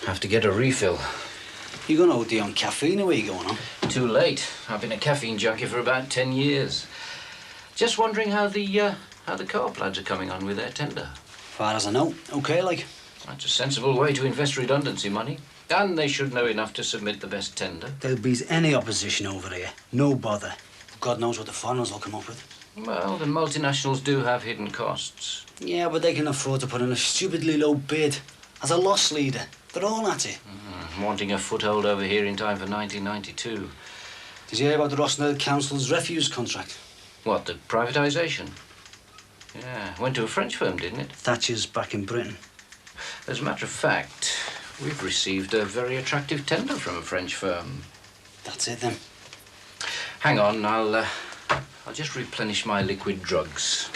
Have to get a refill. You gonna OD on caffeine, or where you going on? Too late. I've been a caffeine junkie for about 10 years. Just wondering how the co-op lads are coming on with their tender. Far as I know, okay, like. That's a sensible way to invest redundancy money. And they should know enough to submit the best tender. There'll be any opposition over here. No bother. God knows what the foreigners will come up with. Well, the multinationals do have hidden costs. Yeah, but they can afford to put in a stupidly low bid. As a loss leader, they're all at it. Wanting a foothold over here in time for 1992. Did you hear about the Rossendale Council's refuse contract? What, the privatisation? Yeah, went to a French firm, didn't it? Thatcher's back in Britain. As a matter of fact, we've received a very attractive tender from a French firm. That's it, then. Hang on, I'll just replenish my liquid drugs.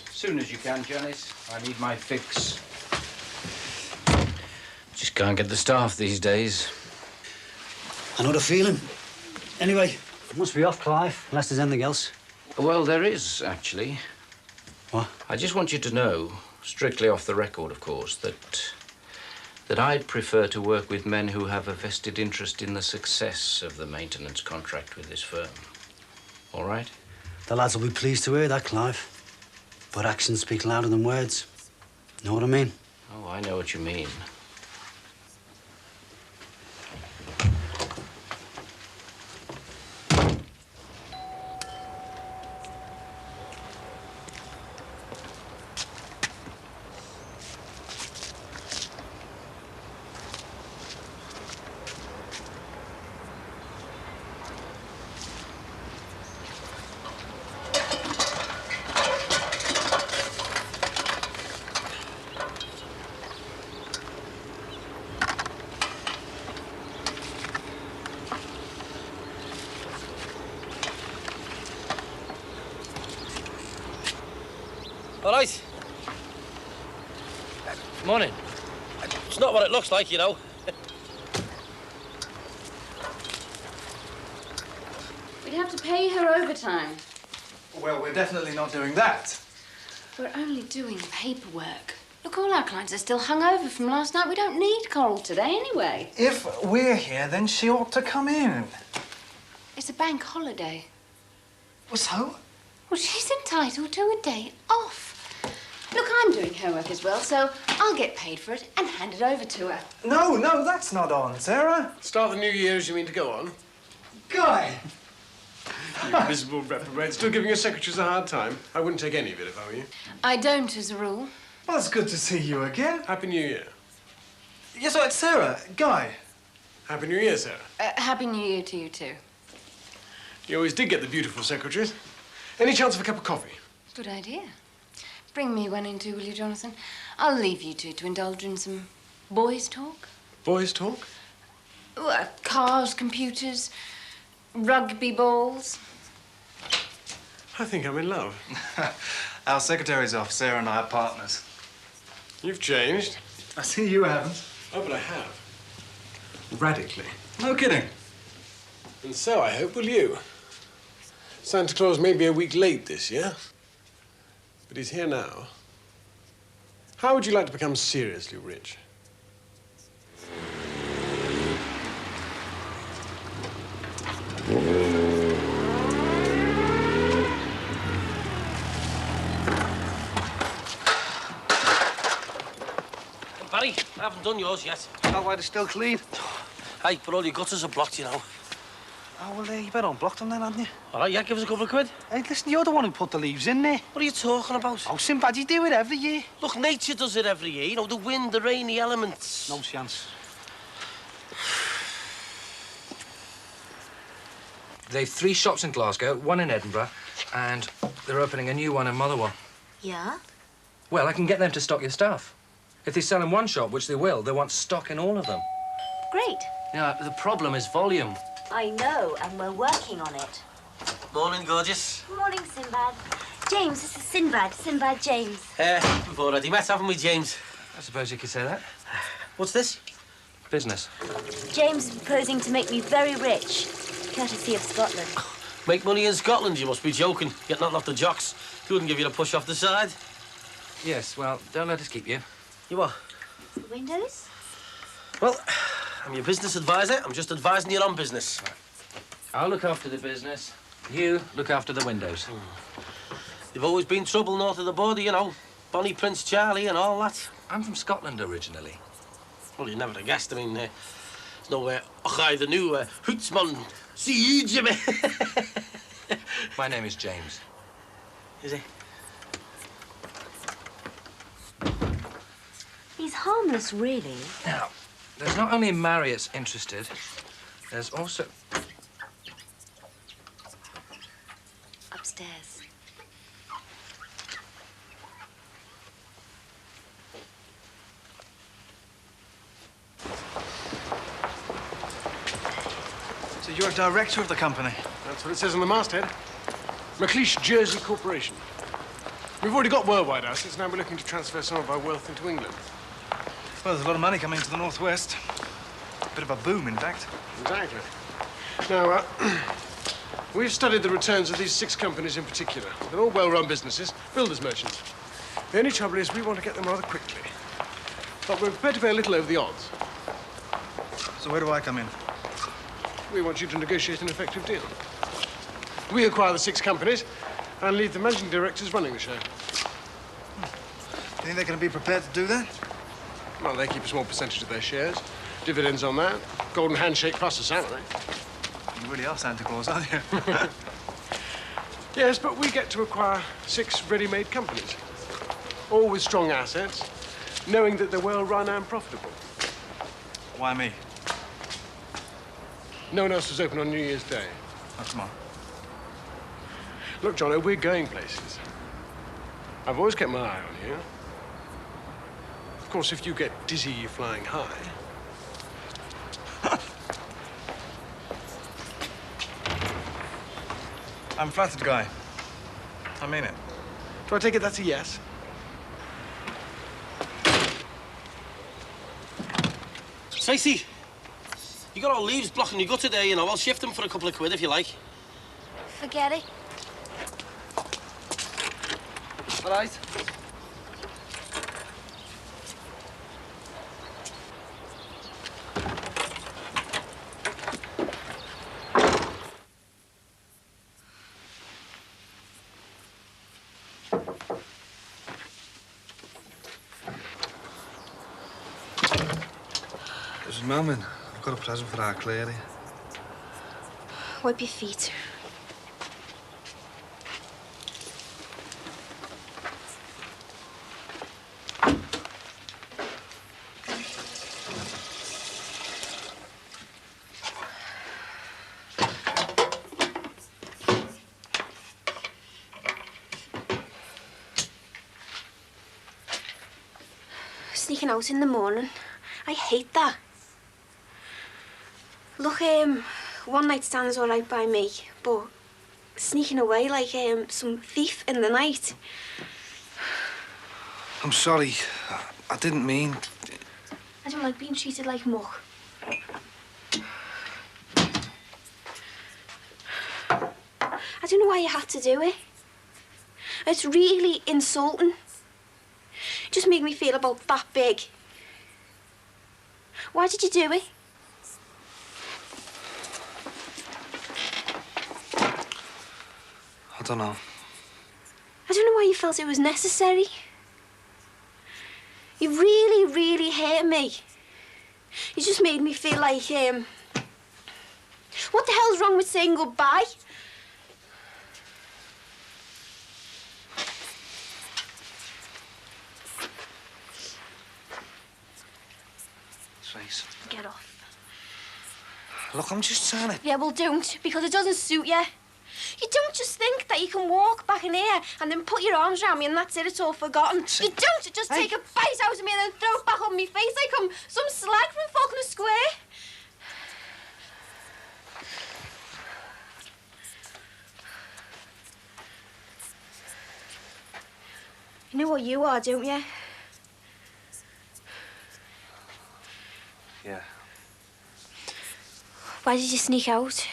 As soon as you can, Janice. I need my fix. Just can't get the staff these days. I know the feeling. Anyway, I must be off, Clive, unless there's anything else. Well, there is, actually. What? I just want you to know, strictly off the record, of course, that I'd prefer to work with men who have a vested interest in the success of the maintenance contract with this firm. All right? The lads will be pleased to hear that, Clive. But actions speak louder than words. Know what I mean? Oh, I know what you mean. All right. Morning. It's not what it looks like, you know. We'd have to pay her overtime. Well, we're definitely not doing that. We're only doing paperwork. Look, all our clients are still hungover from last night. We don't need Coral today anyway. If we're here, then she ought to come in. It's a bank holiday. So? Well, she's entitled to a day off. Look, I'm doing her work as well, so I'll get paid for it and hand it over to her. No, that's not on, Sarah. Start the new year as you mean to go on? Guy! You miserable reprobate. Still giving your secretaries a hard time. I wouldn't take any of it if I were you. I don't, as a rule. Well, it's good to see you again. Happy New Year. Yes, right, Sarah. Guy. Happy New Year, Sarah. Happy New Year to you, too. You always did get the beautiful secretaries. Any chance of a cup of coffee? Good idea. Bring me one in, too, will you, Jonathan? I'll leave you two to indulge in some boys' talk. Boys' talk? Cars, computers, rugby balls. I think I'm in love. Our secretary's off. Sarah and I are partners. You've changed. I see you haven't. Oh, but I have. Radically. No kidding. And so, I hope, will you. Santa Claus may be a week late this year, but he's here now. How would you like to become seriously rich? Barry, I haven't done yours yet. Is that why they're still clean? Hey, but all your gutters are blocked, you know. Oh, well, you better unblock them then, hadn't you? All right, yeah, give us a couple of quid. Hey, listen, you're the one who put the leaves in there. What are you talking about? Oh, Sinbad, you do it every year. Look, nature does it every year. You know, the wind, the rain, the elements. No chance. They've 3 shops in Glasgow, 1 in Edinburgh, and they're opening a new one in Motherwell. Yeah? Well, I can get them to stock your stuff. If they sell in one shop, which they will, they want stock in all of them. Great. Yeah, the problem is volume. I know, and we're working on it. Morning, gorgeous. Morning, Sinbad. James, this is Sinbad. Sinbad James. We've already met, haven't we, James? I suppose you could say that. What's this? Business. James is proposing to make me very rich, courtesy of Scotland. Make money in Scotland? You must be joking. Get nothing off the jocks. He wouldn't give you a push off the side. Yes, well, don't let us keep you. You what? The windows? Well, I'm your business advisor. I'm just advising you on business. I'll look after the business. You look after the windows. There've always been trouble north of the border, you know. Bonnie Prince Charlie and all that. I'm from Scotland originally. Well, you never have guessed. I mean, there's nowhere Ochai the New, Hootsman, see you, Jimmy. My name is James. Is he? He's harmless, really. Now, there's not only Marriott's interested, there's also... Upstairs. So you're a director of the company? That's what it says on the masthead. McLeish Jersey Corporation. We've already got worldwide assets, now we're looking to transfer some of our wealth into England. Well, there's a lot of money coming to the northwest. Bit of a boom, in fact. Exactly. Now, we've studied the returns of these 6 companies in particular. They're all well-run businesses, builders merchants. The only trouble is we want to get them rather quickly. But we're prepared to pay a little over the odds. So where do I come in? We want you to negotiate an effective deal. We acquire the 6 companies and leave the managing directors running the show. You think they're going to be prepared to do that? Well, they keep a small percentage of their shares. Dividends on that. Golden handshake plus a salary. You really are Santa Claus, aren't you? Yes, but we get to acquire 6 ready-made companies. All with strong assets, knowing that they're well-run and profitable. Why me? No one else was open on New Year's Day. Oh, come on. Look, Jono, we're going places. I've always kept my eye on you. Of course, if you get dizzy flying high... I'm flattered, Guy. I mean it. Do I take it that's a yes? Stacey, you got all leaves blocking your gutter there, you know. I'll shift them for a couple of quid if you like. Forget it. All right. Listen, Melman, I've got a present for our Clary. Wipe your feet. Sneaking out in the morning. I hate that. Look, one night stand's all right by me, but sneaking away like some thief in the night. I'm sorry. I didn't mean... I don't like being treated like muck. I don't know why you had to do it. It's really insulting. It just made me feel about that big. Why did you do it? I don't know. I don't know why you felt it was necessary. You really, really hurt me. You just made me feel like, what the hell's wrong with saying goodbye? Trace. Get off. Look, I'm just trying to... Yeah, well, don't, because it doesn't suit you. You don't just think that you can walk back in here and then put your arms around me and that's it, it's all forgotten. You don't just take a bite out of me and then throw it back on my face like I'm some slag from Faulkner Square. You know what you are, don't you? Yeah. Why did you sneak out?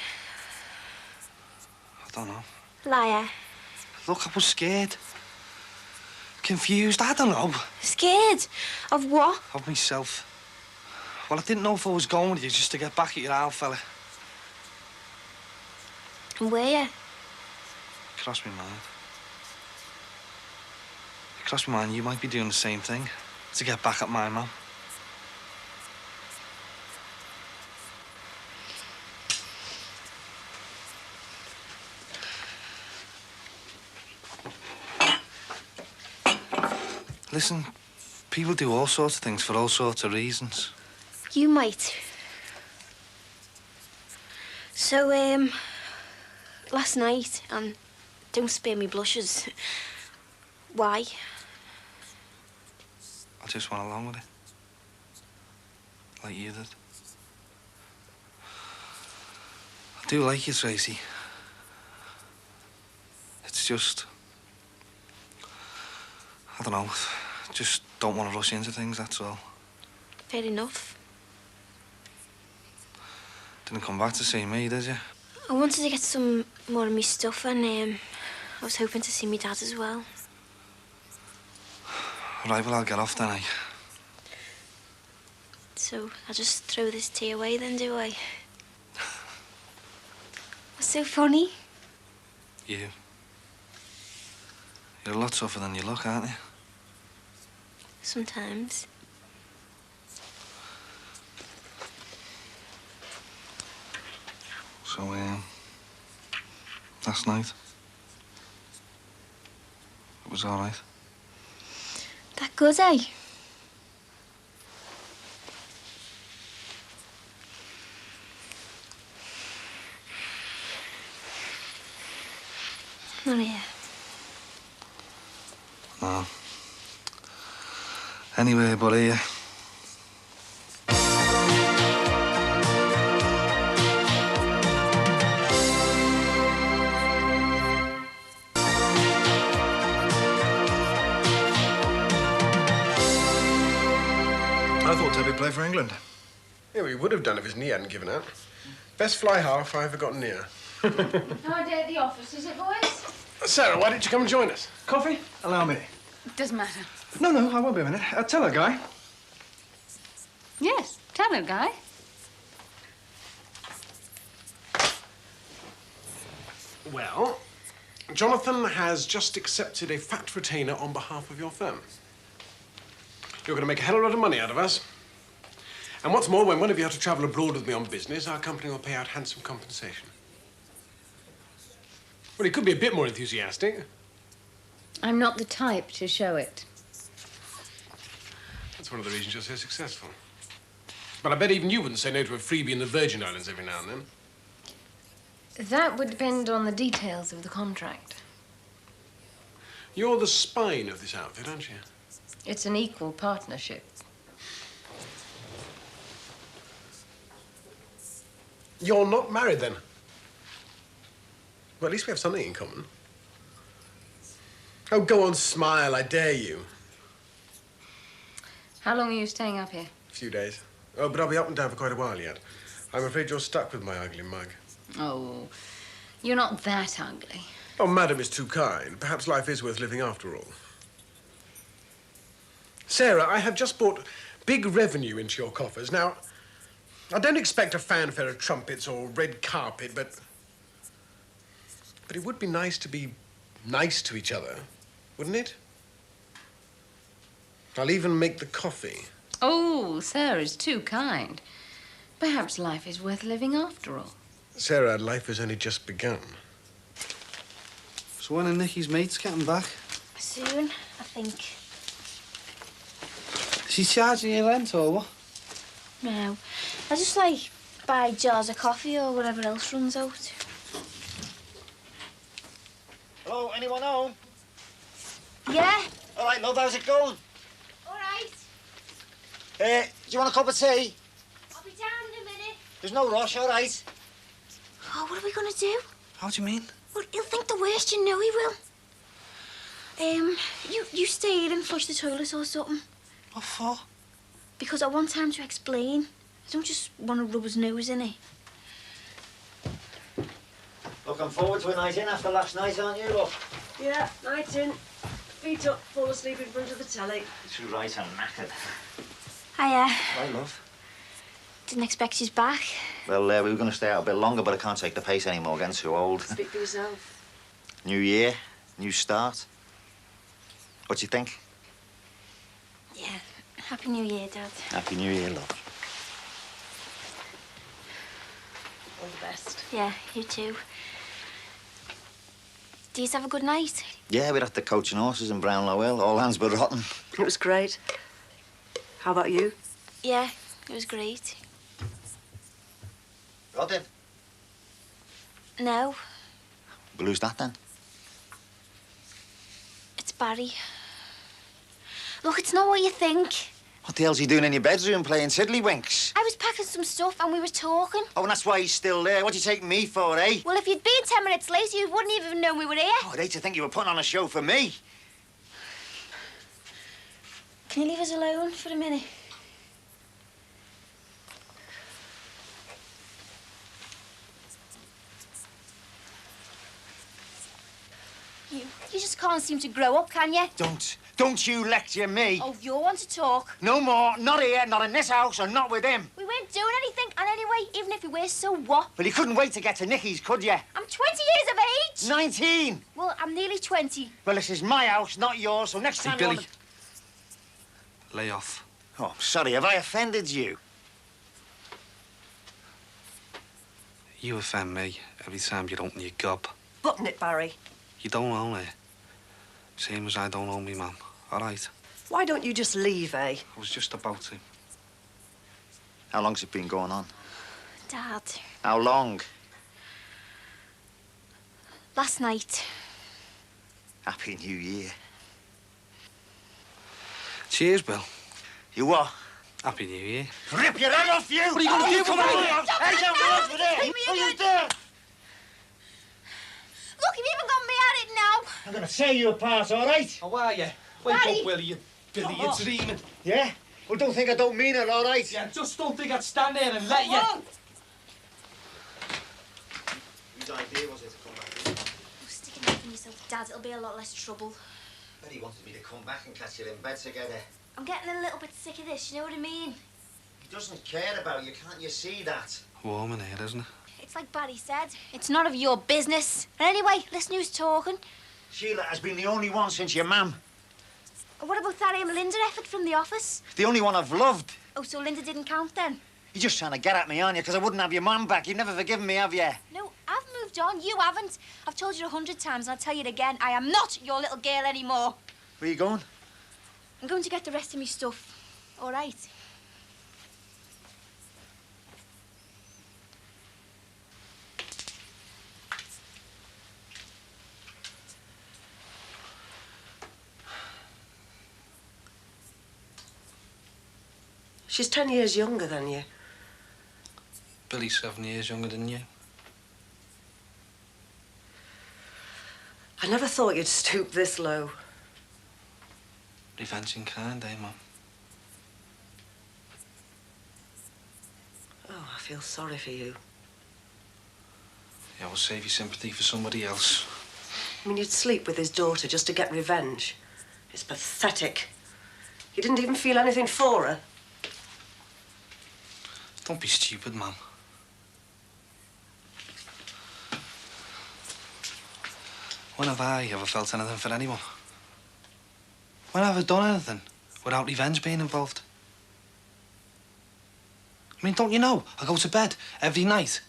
I don't know. Liar. Look, I was scared. Confused, I don't know. Scared? Of what? Of myself. Well, I didn't know if I was going with you just to get back at your old fella. And were you? Crossed my mind. It crossed my mind you might be doing the same thing to get back at my mum. Listen, people do all sorts of things for all sorts of reasons. You might. So, last night, and don't spare me blushes, why? I just went along with it. Like you did. I do like you, Tracy. It's just... I don't know. Just don't want to rush into things, that's all. Fair enough. Didn't come back to see me, did you? I wanted to get some more of my stuff and I was hoping to see my dad as well. Right, well, I'll get off then, eh? So I'll just throw this tea away then, do I? What's so funny? You. You're a lot tougher than you look, aren't you? Sometimes. So, last night, it was all right. That good, eh? Not here. No. Anyway, but here. I thought Tebby played for England. Yeah, well, he would have done if his knee hadn't given out. Best fly half I ever got near. Hard day at the office, is it, boys? Sarah, why didn't you come and join us? Coffee? Allow me. Doesn't matter. No, I won't be a minute. Tell her, Guy. Yes, tell her, Guy. Well, Jonathan has just accepted a fat retainer on behalf of your firm. You're going to make a hell of a lot of money out of us. And what's more, when one of you have to travel abroad with me on business, our company will pay out handsome compensation. Well, he could be a bit more enthusiastic. I'm not the type to show it. That's one of the reasons you're so successful. But I bet even you wouldn't say no to a freebie in the Virgin Islands every now and then. That would depend on the details of the contract. You're the spine of this outfit, aren't you? It's an equal partnership. You're not married, then? Well, at least we have something in common. Oh, go on, smile, I dare you. How long are you staying up here? A few days. Oh, but I'll be up and down for quite a while yet. I'm afraid you're stuck with my ugly mug. Oh, you're not that ugly. Oh, madam is too kind. Perhaps life is worth living after all. Sarah, I have just brought big revenue into your coffers. Now, I don't expect a fanfare of trumpets or red carpet, but it would be nice to be nice to each other, wouldn't it? I'll even make the coffee. Oh, Sarah's too kind. Perhaps life is worth living after all. Sarah, life has only just begun. So when are Nicky's mates getting back? Soon, I think. Is she charging you rent or what? No. I just, buy jars of coffee or whatever else runs out. Hello, anyone home? Yeah? All right, love, how's it going? All right. Do you want a cup of tea? I'll be down in a minute. There's no rush, all right? Oh, what are we gonna do? How do you mean? Well, he'll think the worst, you know he will. You stay here and flush the toilet or something. What for? Because I want time to explain. I don't just want to rub his nose in it. Looking forward to a night in after last night, aren't you, look? Yeah, night in. Feet up, fall asleep in front of the telly. Too right, I'm knackered. Hiya. Hi, love. Didn't expect she's back. Well, we were going to stay out a bit longer, but I can't take the pace anymore. Getting too old. Speak for yourself. New year, new start. What do you think? Yeah. Happy New Year, Dad. Happy New Year, love. All the best. Yeah, you too. Do you have a good night? Yeah, we're at the Coach and Horses in Brownlow Hill. All hands but rotten. It was great. How about you? Yeah, it was great. Rodden. No, Well, who's that then? it's Barry. Look, it's not what you think. What the hell's he doing in your bedroom playing tiddlywinks? I was packing some stuff and we were talking. Oh, and that's why he's still there. What do you take me for, eh? Well, if you'd been 10 minutes later, you wouldn't even known we were here. Oh, I'd hate to think you were putting on a show for me. Can you leave us alone for a minute? You just can't seem to grow up, can you? Don't you lecture me. Oh, you want to talk? No more. Not here, not in this house, or not with him. We weren't doing anything, and anyway, even if we were, so what? But he couldn't wait to get to Nicky's, could you? I'm 20 years of age. 19. Well, I'm nearly 20. Well, this is my house, not yours, so next time Hey, you Billy. want Lay off. to... Oh, sorry, have I offended you? You offend me every time you open your gob. Button it, Barry. You don't own it. Same as I don't own me, Mum. All right? Why don't you just leave, eh? I was just about to. How long's it been going on? Dad, How long? last night. Happy New Year. Cheers, Bill. You what? Happy New Year. Rip your head off, you! What are you going to do for me? Hey, don't go over there! What are you doing? Look, you've even got me at it now. I'm going to tear you apart, all right? How are you? Wake Daddy. up, will you, Billy? You're dreaming. Yeah? Well, don't think I don't mean it, all right? Yeah, just don't think I'd stand there and let you. Whose idea was it to come back? Oh, stick it up in yourself, Dad. It'll be a lot less trouble. Betty wanted me to come back and catch you in bed together. I'm getting a little bit sick of this, you know what I mean? He doesn't care about you, can't you see that? Warm in here, isn't it? It's like Barry said. It's none of your business. And anyway, listen who's talking. Sheila has been the only one since your mum. What about that Linda effort from the office? The only one I've loved. Oh, so Linda didn't count then? You're just trying to get at me, aren't you? Because I wouldn't have your mum back. You've never forgiven me, have you? No, I've moved on. You haven't. I've told you 100 times, and I'll tell you it again. I am not your little girl anymore. Where are you going? I'm going to get the rest of me stuff. All right? She's 10 years younger than you. Billy's 7 years younger than you. I never thought you'd stoop this low. Revenge in kind, eh, Mum? Oh, I feel sorry for you. Yeah, we'll save your sympathy for somebody else. I mean, you'd sleep with his daughter just to get revenge. It's pathetic. You didn't even feel anything for her. Don't be stupid, Mum. When have I ever felt anything for anyone? When have I done anything without revenge being involved? I mean, don't you know? I go to bed every night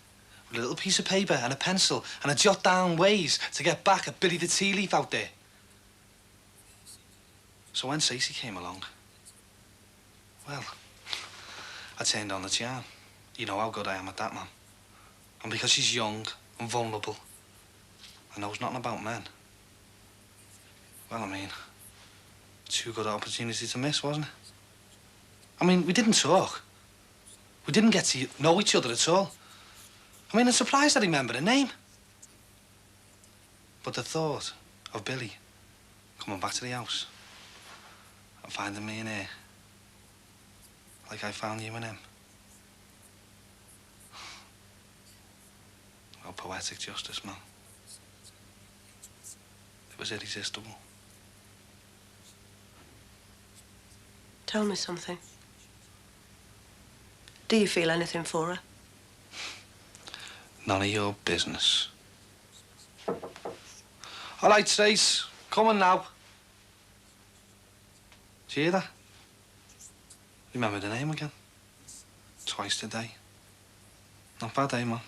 with a little piece of paper and a pencil, and I jot down ways to get back at Billy the tea leaf out there. So when Stacey came along, well, I turned on the charm. You know how good I am at that, Mum. And because she's young and vulnerable and knows nothing about men, well, I mean, too good an opportunity to miss, wasn't it? I mean, we didn't talk. We didn't get to know each other at all. I mean, I'm surprised I remember her name. But the thought of Billy coming back to the house and finding me in here like I found you and him. Well, poetic justice, Mum. It was irresistible. Tell me something. Do you feel anything for her? None of your business. All right, Stace. Coming now. Did you hear that? Remember the name again? Twice today. Not bad, eh, Mum?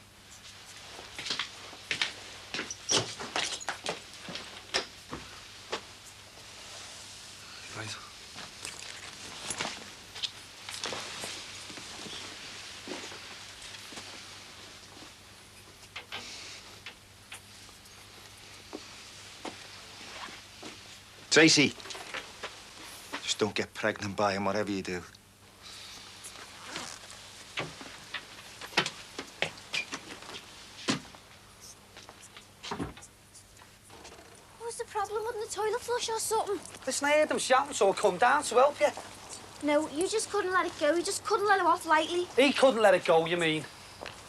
Right. Tracy, just don't get pregnant by him, whatever you do. What's the problem? Wasn't the toilet flush or something? Listen, I heard them shouting, so I come down to help you. No, you just couldn't let it go. You just couldn't let it off lightly. He couldn't let it go, you mean?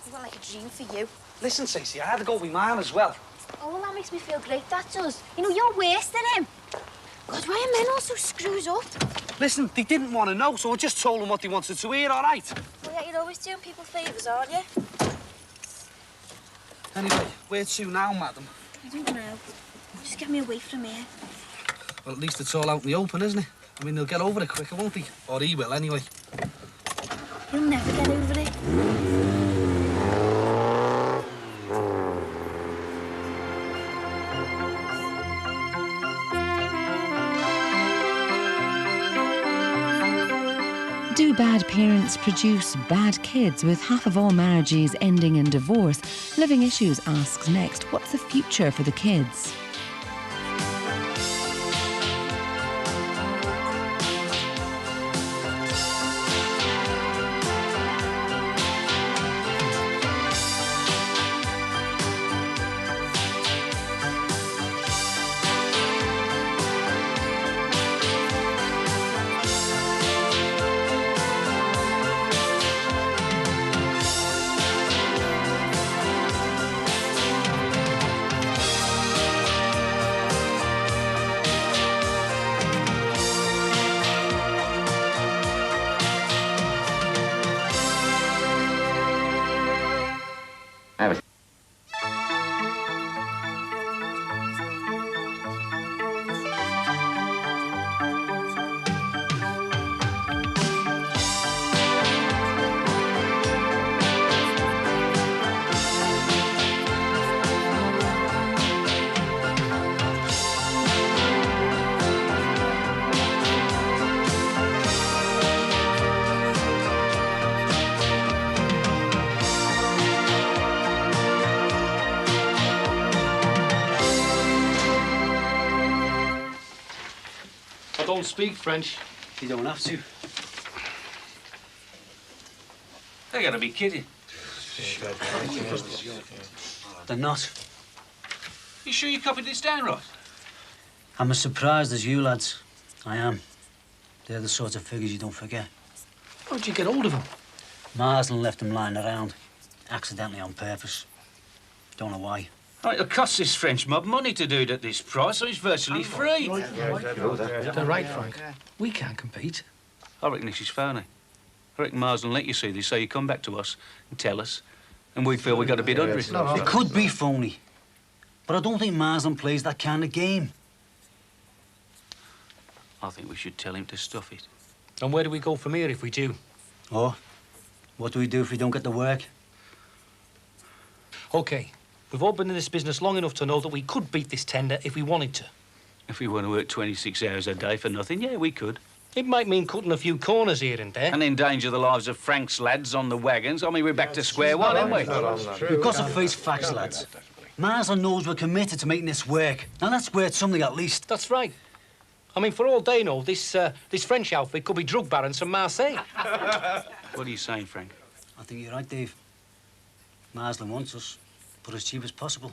It went like a dream for you. Listen, Stacey, I had to go with mine as well. Oh, well, that makes me feel great, that does. You know, you're worse than him. God, why are men all so screwed up? Listen, they didn't want to know, so I just told them what they wanted to hear, all right? Well, yeah, you're always doing people favours, aren't you? Anyway, where to now, madam? I don't know. Just get me away from here. Well, at least it's all out in the open, isn't it? I mean, they'll get over it quicker, won't they? Or he will, anyway. You'll never get over it. Do bad parents produce bad kids? With half of all marriages ending in divorce, Living Issues asks next, what's the future for the kids? don't speak French. You don't have to. They gotta be kidding. They're not. You sure you copied this down right? I'm as surprised as you lads. I am. They're the sort of figures you don't forget. How'd you get hold of them? Marsden left them lying around, accidentally on purpose. Don't know why. Oh, it'll cost this French mob money to do it at this price, so it's virtually free. They're right, Frank. We can't compete. I reckon this is phony. I reckon Marsden let you see this, so you come back to us and tell us, and we feel we got a bid under it. It could be phony, but I don't think Marsden plays that kind of game. I think we should tell him to stuff it. And where do we go from here if we do? Oh, what do we do if we don't get the work? OK, we've all been in this business long enough to know that we could beat this tender if we wanted to. If we want to work 26 hours a day for nothing, yeah, we could. It might mean cutting a few corners here and there. And endanger the lives of Frank's lads on the wagons. I mean, we're back to square one, aren't we? We've got to face facts, lads. Marsden knows we're committed to making this work. Now, that's worth something at least. That's right. I mean, for all they know, this French outfit could be drug barons from Marseille. What are you saying, Frank? I think you're right, Dave. Marsden wants us, but as cheap as possible.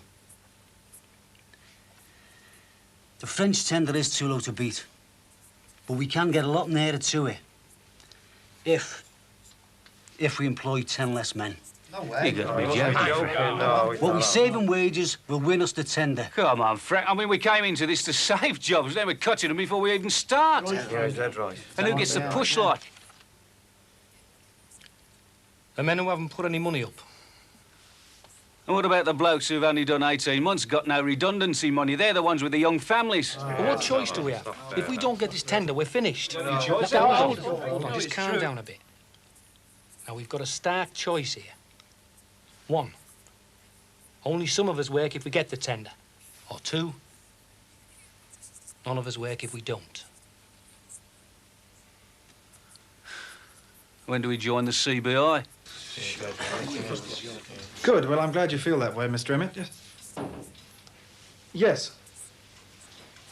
The French tender is too low to beat, but we can get a lot nearer to it if we employ 10 less men. No way. You got to be joking. What we save in wages will win us the tender. Come on, Frank. I mean, we came into this to save jobs. Then we're cutting them before we even start. Yeah, he's dead right. And who gets the push like? The men who haven't put any money up. And what about the blokes who've only done 18 months, got no redundancy money? They're the ones with the young families. But what choice do we have? If we don't get this tender, we're finished. Hold on, just calm down a bit. Now, we've got a stark choice here. One, only some of us work if we get the tender. Or two, none of us work if we don't. When do we join the CBI? Good. Well, I'm glad you feel that way, Mr. Emmett. Yes.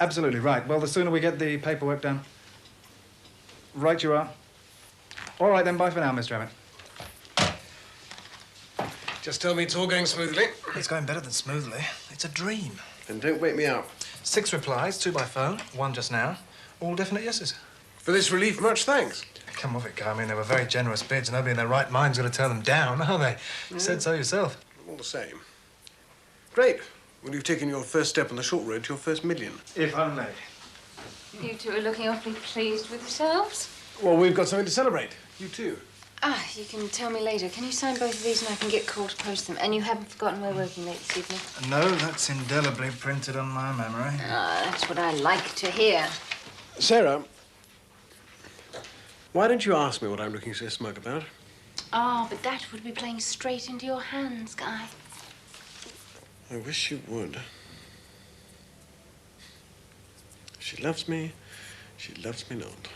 Absolutely right. Well, the sooner we get the paperwork done. Right you are. All right, then. Bye for now, Mr. Emmett. Just tell me it's all going smoothly. It's going better than smoothly. It's a dream. Then don't wake me up. 6 replies, 2 by phone, 1 just now. All definite yeses. For this relief, much thanks. Come off it, Guy. I mean, they were very generous bids. Nobody in their right mind's going to turn them down, are they? You said so yourself. All the same. Great. Well, you've taken your first step on the short road to your first million. If only. You two are looking awfully pleased with yourselves. Well, we've got something to celebrate. You too. Ah, you can tell me later. Can you sign both of these and I can get called to post them? And you haven't forgotten we're working late this evening? No, that's indelibly printed on my memory. Ah, that's what I like to hear. Sarah, why don't you ask me what I'm looking so smug about? Ah, but that would be playing straight into your hands, Guy. I wish you would. She loves me. She loves me not.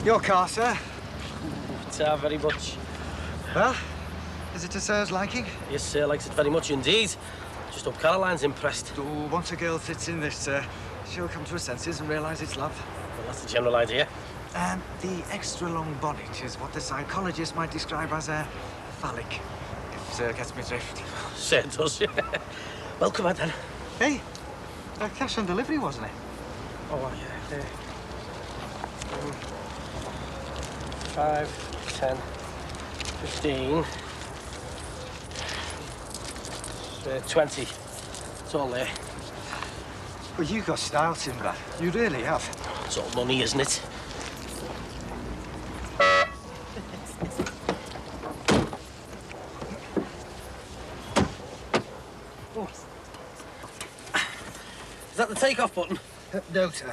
Your car, sir. Very much. Well, is it to sir's liking? Yes, sir, likes it very much indeed. Just hope Caroline's impressed. Oh, once a girl sits in this, sir, she'll come to her senses and realise it's love. Well, that's the general idea. The extra long bonnet is what the psychologist might describe as a phallic, if sir gets me drift. Sir does, yeah. Well, come on, then. Hey, cash on delivery, wasn't it? Oh, yeah. 5, 10, 15, 20. It's all there. Well, you got style, Timber. You really have. It's all money, isn't it? Is that the take-off button? No, sir.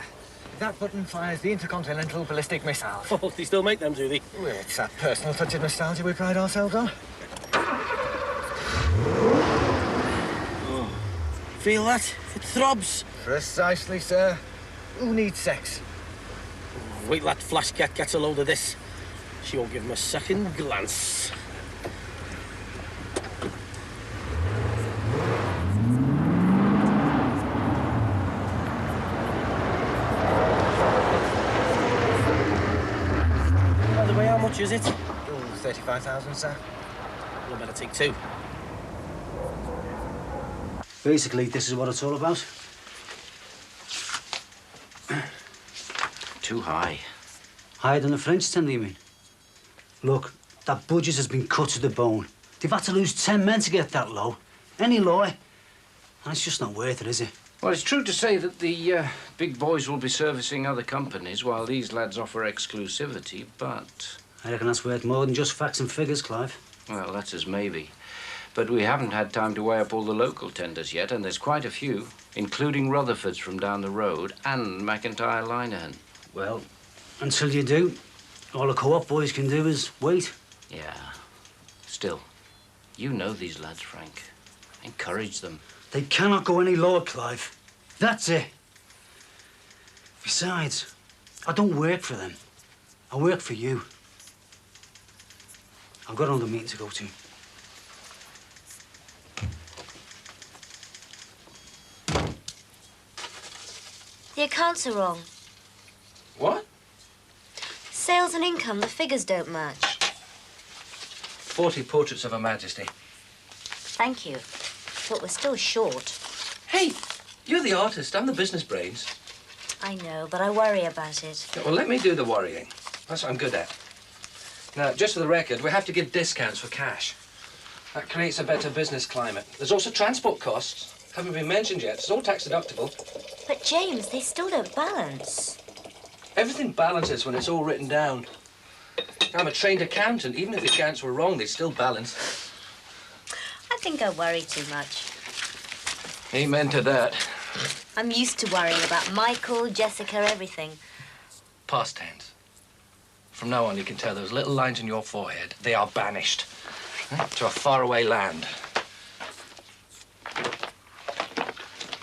That button fires the intercontinental ballistic missiles. Oh, they still make them, do they? Well, it's that personal touch of nostalgia we pride ourselves on. Oh. Feel that? It throbs. Precisely, sir. Who needs sex? Wait till that flash cat gets a load of this. She won't give him a second glance. By the way, how much is it? Oh, 35,000, sir. We'll better take two. Basically, this is what it's all about. Too high. Higher than the French tender, you mean? Look, that budget has been cut to the bone. They've had to lose 10 men to get that low. Any lower. And it's just not worth it, is it? Well, it's true to say that the big boys will be servicing other companies while these lads offer exclusivity, but... I reckon that's worth more than just facts and figures, Clive. Well, that's as maybe. But we haven't had time to weigh up all the local tenders yet, and there's quite a few, including Rutherford's from down the road and McIntyre Linehan. Well, until you do, all the co-op boys can do is wait. Yeah. Still, you know these lads, Frank. Encourage them. They cannot go any lower, Clive. That's it. Besides, I don't work for them. I work for you. I've got another meeting to go to. The accounts are wrong. What? Sales and income, the figures don't match. 40 portraits of Her Majesty. Thank you. But we're still short. Hey, you're the artist. I'm the business brains. I know, but I worry about it. Yeah, well, let me do the worrying. That's what I'm good at. Now, just for the record, we have to give discounts for cash. That creates a better business climate. There's also transport costs. Haven't been mentioned yet. It's all tax deductible. But, James, they still don't balance. Everything balances when it's all written down. I'm a trained accountant. Even if the accounts were wrong, they'd still balance. I think I worry too much. Amen to that. I'm used to worrying about Michael, Jessica, everything. Past tense. From now on, you can tell those little lines in your forehead, they are banished to a faraway land.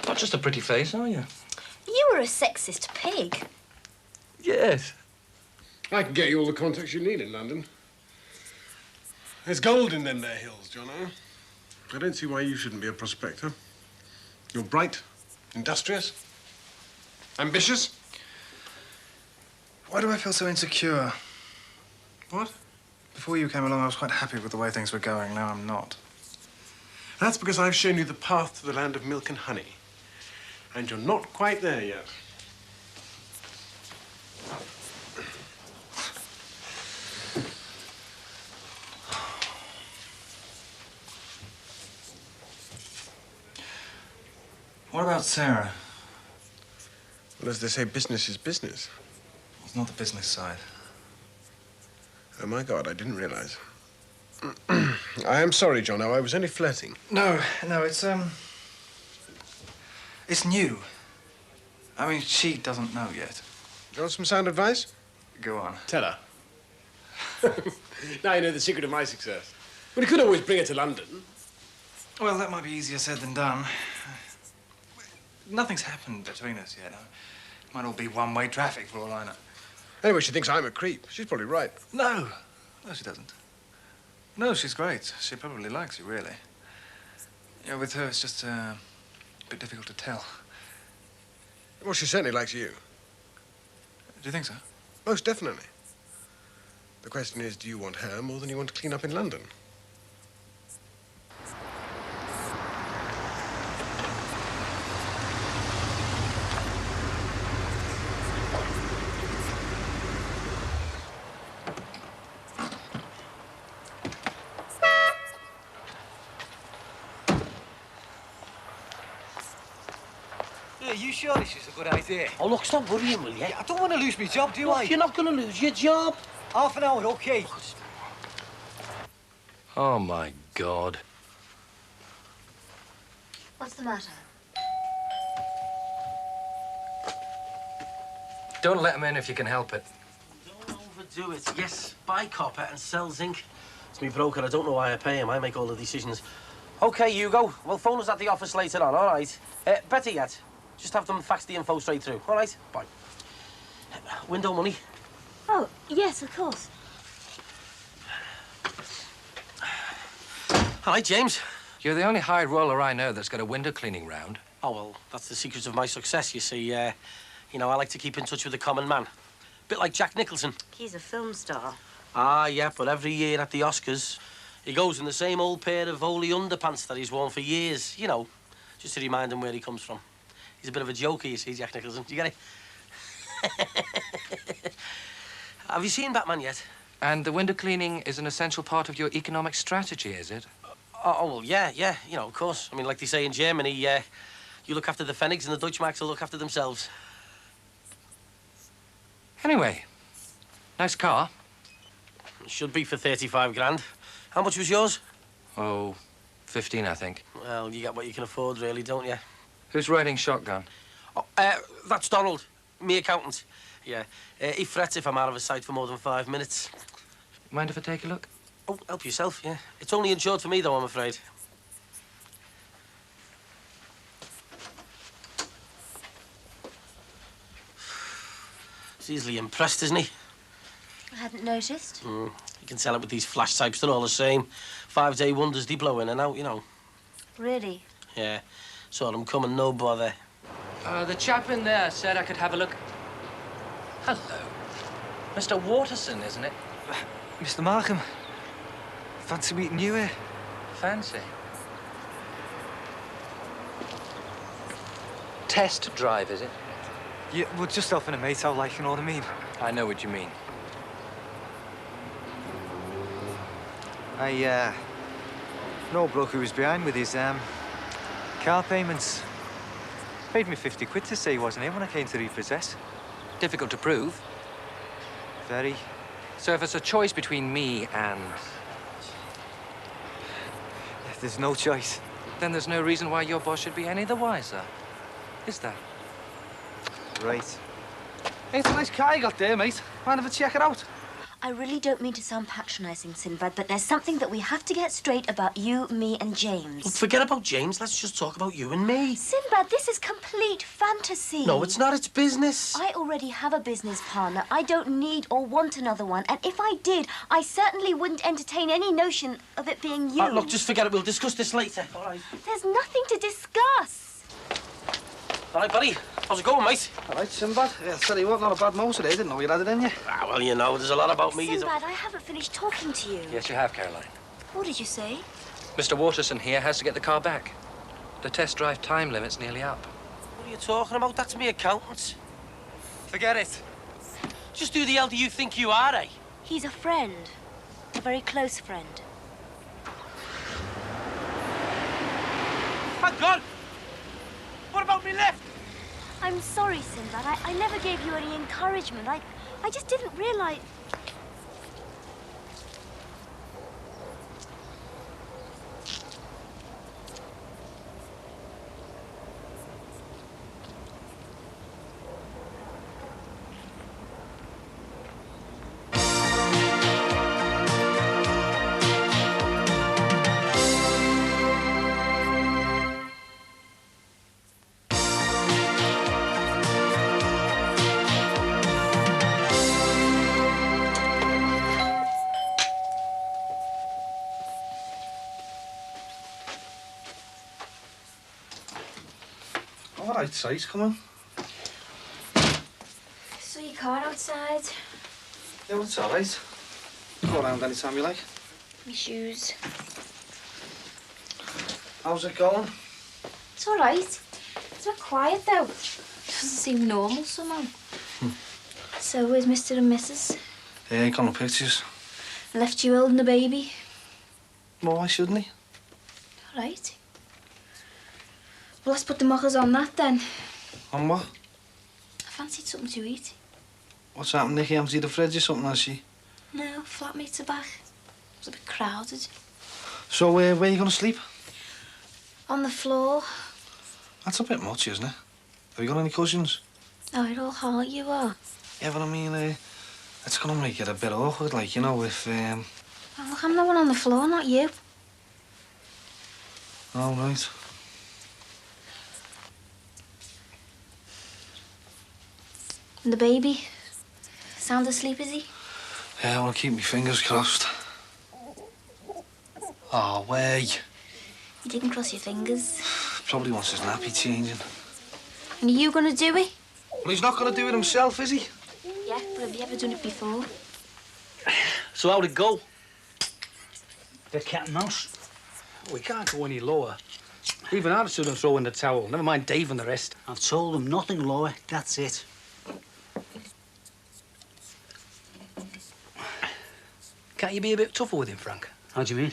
Not just a pretty face, are you? You were a sexist pig. Yes. I can get you all the contacts you need in London. There's gold in them there hills, Jono. I don't see why you shouldn't be a prospector. You're bright, industrious, ambitious. Why do I feel so insecure? What? Before you came along, I was quite happy with the way things were going. Now I'm not. That's because I've shown you the path to the land of milk and honey. And you're not quite there yet. What about Sarah? Well, as they say, business is business. It's not the business side. Oh, my God, I didn't realize. I am sorry, Jono. I was only flirting. No, it's new. I mean, she doesn't know yet. Do you want some sound advice? Go on. Tell her. Now you know the secret of my success. But you could always bring her to London. Well, that might be easier said than done. Nothing's happened between us yet. It might all be one-way traffic for all I know. Anyway, she thinks I'm a creep. She's probably right. No, she doesn't. No, she's great. She probably likes you, really. Yeah, with her, it's just a bit difficult to tell. Well, she certainly likes you. Do you think so? Most definitely. The question is, do you want her more than you want to clean up in London? Are you sure this is a good idea? Oh, look, stop worrying, will you? I don't want to lose my job, do Look, I? you're not going to lose your job. Half an hour, OK. Oh, my God. What's the matter? Don't let him in if you can help it. Don't overdo it. Yes, buy copper and sell zinc. It's me broker. I don't know why I pay him. I make all the decisions. OK, Hugo. Well, phone us at the office later on, all right? Better yet, just have them fax the info straight through. All right? Bye. Window money. Oh, yes, of course. All right, James. You're the only high roller I know that's got a window cleaning round. Oh, well, that's the secret of my success, you see. You know, I like to keep in touch with the common man. Bit like Jack Nicholson. He's a film star. Ah, yeah, but every year at the Oscars, he goes in the same old pair of holey underpants that he's worn for years. You know, just to remind him where he comes from. He's a bit of a joker, you see, Jack Nicholson. Do you get it? Have you seen Batman yet? And the window cleaning is an essential part of your economic strategy, is it? Oh, well, yeah, you know, of course. I mean, like they say in Germany, you look after the Pfennigs and the Deutschmarks will look after themselves. Anyway, nice car. Should be for 35 grand. How much was yours? Oh, 15, I think. Well, you get what you can afford, really, don't you? Who's riding shotgun? Oh, that's Donald, me accountant. Yeah, he frets if I'm out of his sight for more than 5 minutes. Mind if I take a look? Oh, help yourself, yeah. It's only insured for me, though, I'm afraid. He's easily impressed, isn't he? I hadn't noticed. You can sell it with these flash types, they're all the same. 5-day wonders, they blow in and out, you know. Really? Yeah, saw them coming, no bother. The chap in there said I could have a look. Hello. Mr. Waterson, isn't it? Mr. Markham. Fancy meeting you here. Fancy. Test drive, is it? Yeah, we're just helping a mate out, like, you know what I mean? I know what you mean. I know a bloke who was behind with his, car payments. Paid me 50 quid to say he wasn't here when I came to repossess. Difficult to prove. Very. So if it's a choice between me and... There's no choice. Then there's no reason why your boss should be any the wiser. Is there? Right. Hey, it's a nice car you got there, mate. Mind if I check it out? I really don't mean to sound patronising, Sinbad, but there's something that we have to get straight about you, me, and James. Look, forget about James. Let's just talk about you and me. Sinbad, this is complete fantasy. No, it's not. It's business. I already have a business partner. I don't need or want another one. And if I did, I certainly wouldn't entertain any notion of it being you. Look, just forget it. We'll discuss this later. All right. There's nothing to discuss. All right, buddy. How's it going, mate? All right, Sinbad. Yeah, I'll tell you what, not a bad motor today. Didn't know you had it in you. Ah, well, you know, there's a lot about me. Sinbad, I haven't finished talking to you. Yes, you have, Caroline. What did you say? Mr. Waterson here has to get the car back. The test drive time limit's nearly up. What are you talking about? That's me accountant. Forget it. Just who the hell do you think you are, eh? He's a friend. A very close friend. Thank God! What about me left? I'm sorry, Sinbad. I never gave you any encouragement. I just didn't realise... All right, size, come on. So your car outside? Yeah, well, it's all right. Go around anytime you like. My shoes. How's it going? It's all right. It's a bit quiet, though. Doesn't seem normal somehow. So, where's Mr. and Mrs.? They ain't got no pictures. Left you holding the baby? Well, why shouldn't he? All right. Well, let's put the mockers on that, then. On what? I fancied something to eat. What's happened, Nicky? Empty the fridge or something, has she? No, flatmates are back. It was a bit crowded. So, where are you going to sleep? On the floor. That's a bit much, isn't it? Have you got any cousins? Oh, it all hard you are. Yeah, but I mean, it's gonna make it a bit awkward, like, you know, if, Oh, look, I'm the one on the floor, not you. All right. And the baby? Sound asleep, is he? Yeah, I want to keep my fingers crossed. Oh, way. You didn't cross your fingers. Probably wants his nappy changing. And are you gonna do it? Well, he's not gonna do it himself, is he? Yeah, but have you ever done it before? So how'd it go? The cat and mouse. We can't go any lower. Even I'd sooner throw in the towel. Never mind Dave and the rest. I've told him nothing lower. That's it. Can't you be a bit tougher with him, Frank? How do you mean?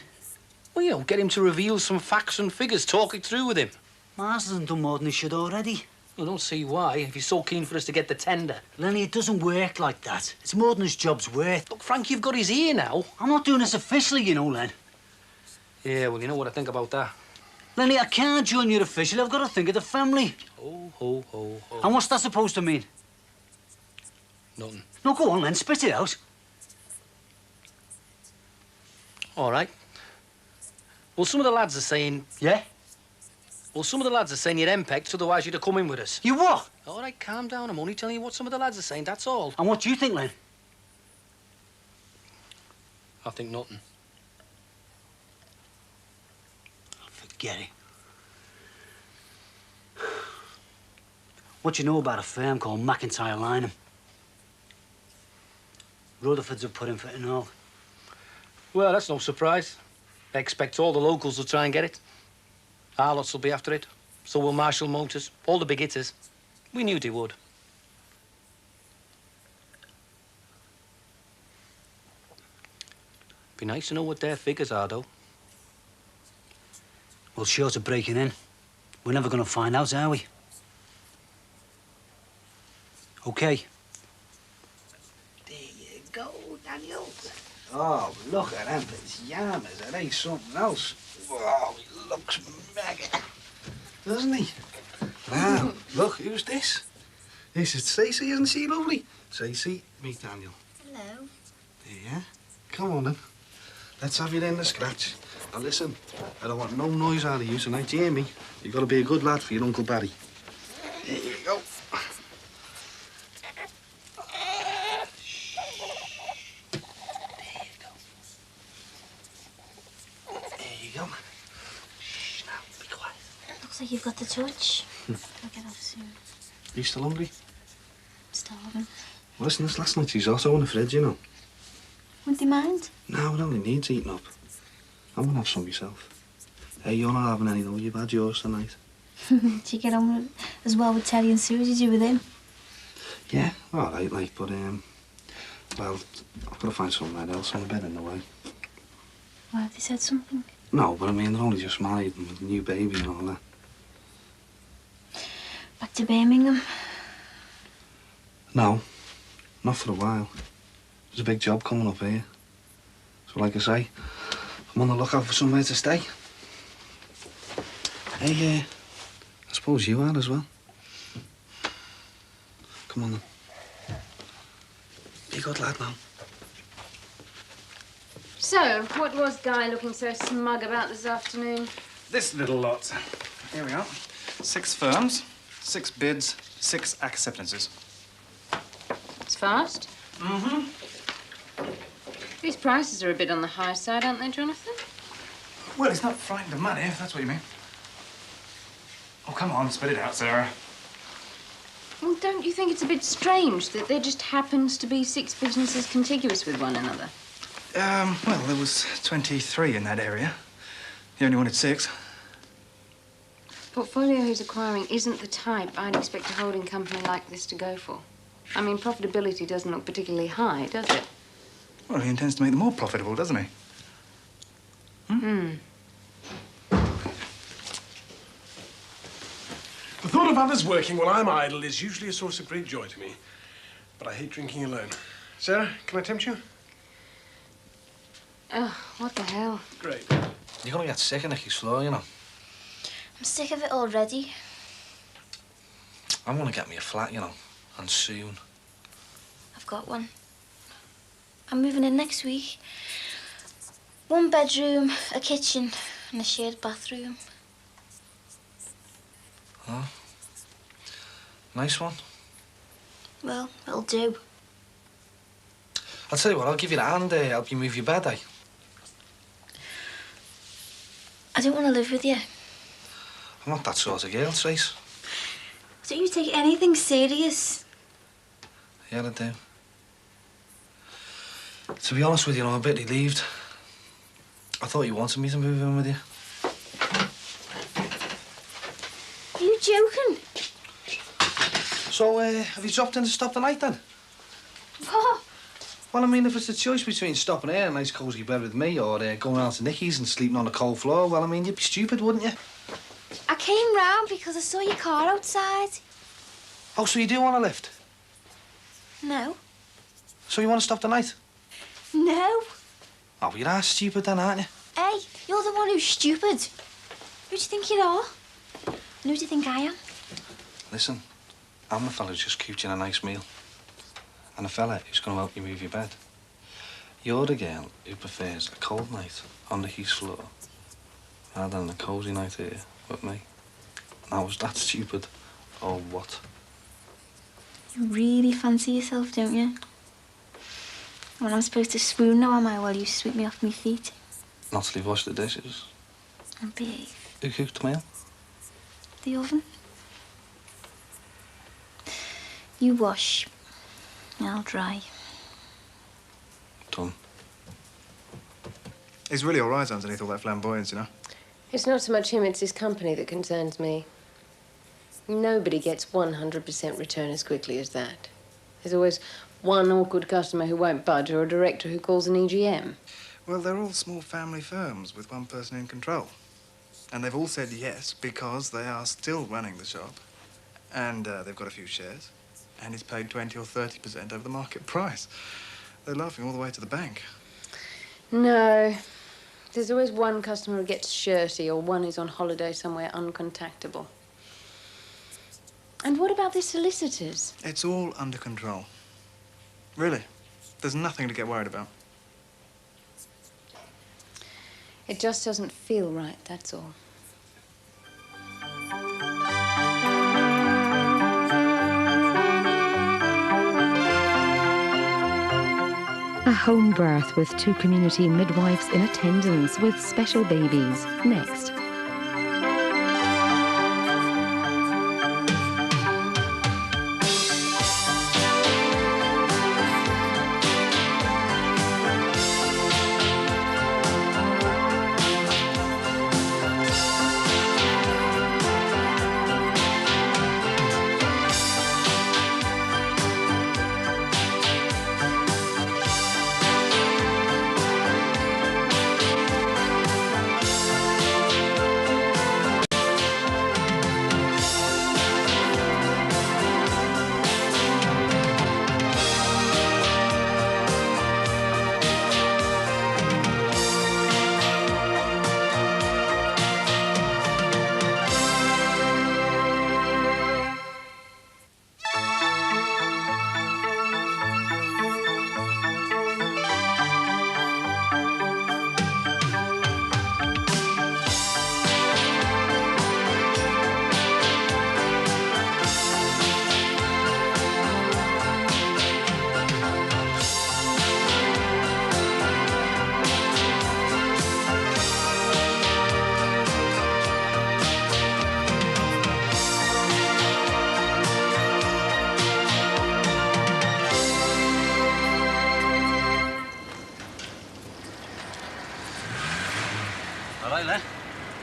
Well, you know, get him to reveal some facts and figures. Talk it through with him. Mars hasn't done more than he should already. I don't see why, if he's so keen for us to get the tender. Lenny, it doesn't work like that. It's more than his job's worth. Look, Frank, you've got his ear now. I'm not doing this officially, you know, Len. Yeah, well, you know what I think about that. Lenny, I can't join you officially. I've got to think of the family. Ho, ho, ho, ho. And what's that supposed to mean? Nothing. No, go on, Len. Spit it out. All right. Well, some of the lads are saying... Yeah? Well, some of the lads are saying you're henpecked, otherwise you'd have come in with us. You what? All right, calm down. I'm only telling you what some of the lads are saying, that's all. And what do you think, Len? I think nothing. Forget it. What do you know about a firm called McIntyre Lynham? Rutherfords have put in for it and all. Well, that's no surprise. I expect all the locals will try and get it. Our lots will be after it. So will Marshall Motors, all the big hitters. We knew they would. Be nice to know what their figures are, though. Well, short of breaking in, we're never going to find out, are we? OK. There you go, Daniel. Oh, look at them pajamas. Are they something else? Oh, he looks mega. Doesn't he? Now, look, who's this? This is Stacey, isn't she lovely? Stacey, meet Daniel. Hello. Yeah? Come on, then. Let's have you in the scratch. Now, listen, I don't want no noise out of you tonight, do you hear me? You've got to be a good lad for your Uncle Barry. There you go. Looks like you've got the touch. I'll get off soon. You still hungry? Starving. Well, listen, this last night's risotto in the fridge, you know. Wouldn't you mind? No, it only needs eating up. I'm gonna have some myself. Hey, you're not having any though. You've had yours tonight. Did you get on with, as well with Teddy and Sue as you do with him? Yeah, all right, like, but, well, I've got to find somewhere else. I'm a bit in the way. Why, have they said something? No, but I mean, they're only just married and with a new baby and all that. Back to Birmingham? No, not for a while. There's a big job coming up here. So, like I say, I'm on the lookout for somewhere to stay. Hey, I suppose you are as well. Come on, then. Be a good lad now. So, what was Guy looking so smug about this afternoon? This little lot. Here we are. 6 firms, 6 bids, 6 acceptances. It's fast. Mm-hmm. These prices are a bit on the high side, aren't they, Jonathan? Well, he's not frightened of money, if that's what you mean. Oh, come on, spit it out, Sarah. Well, don't you think it's a bit strange that there just happens to be 6 businesses contiguous with one another? Well, there was 23 in that area. He only wanted 6. Portfolio he's acquiring isn't the type I'd expect a holding company like this to go for. I mean, profitability doesn't look particularly high, does it? Well, he intends to make them more profitable, doesn't he? The thought of others working while I'm idle is usually a source of great joy to me. But I hate drinking alone. Sarah, can I tempt you? Oh, what the hell? Great. You're gonna get sick of Nicky's floor, you know. I'm sick of it already. I want to get me a flat, you know. And soon. I've got one. I'm moving in next week. 1 bedroom, a kitchen, and a shared bathroom. Oh. Nice one. Well, it'll do. I'll tell you what, I'll give you a hand, help you move your bed, eh? I don't want to live with you. I'm not that sort of girl, Trace. Don't you take anything serious? Yeah, I do. To be honest with you, I'm a bit relieved. I thought you wanted me to move in with you. Are you joking? So, have you dropped in to stop the night, then? What? Well, I mean, if it's a choice between stopping here in a nice cosy bed with me or going round to Nicky's and sleeping on the cold floor, well, I mean, you'd be stupid, wouldn't you? I came round because I saw your car outside. Oh, so you do want a lift? No. So you want to stop the night? No. Oh, well, you are stupid then, aren't you? Hey, you're the one who's stupid. Who do you think you are? And who do you think I am? Listen, I'm the fella who just cooked you a nice meal. And the fella who's going to help you move your bed. You're the girl who prefers a cold night on the heath floor rather than a cosy night here with me. Now, was that stupid or what? You really fancy yourself, don't you? Well, I'm supposed to swoon now, am I, while you sweep me off my feet? Not till you've washed the dishes. And behave. Who cooked the meal? The oven. You wash. I'll dry. Done. He's really all right underneath all that flamboyance, you know. It's not so much him, it's his company that concerns me. Nobody gets 100% return as quickly as that. There's always one awkward customer who won't budge or a director who calls an EGM. Well, they're all small family firms with one person in control. And they've all said yes because they are still running the shop. And they've got a few shares. And he's paid 20 or 30% over the market price. They're laughing all the way to the bank. No. There's always one customer who gets shirty or one who's on holiday somewhere uncontactable. And what about the solicitors? It's all under control. Really. There's nothing to get worried about. It just doesn't feel right, that's all. A home birth with 2 community midwives in attendance with special babies. Next.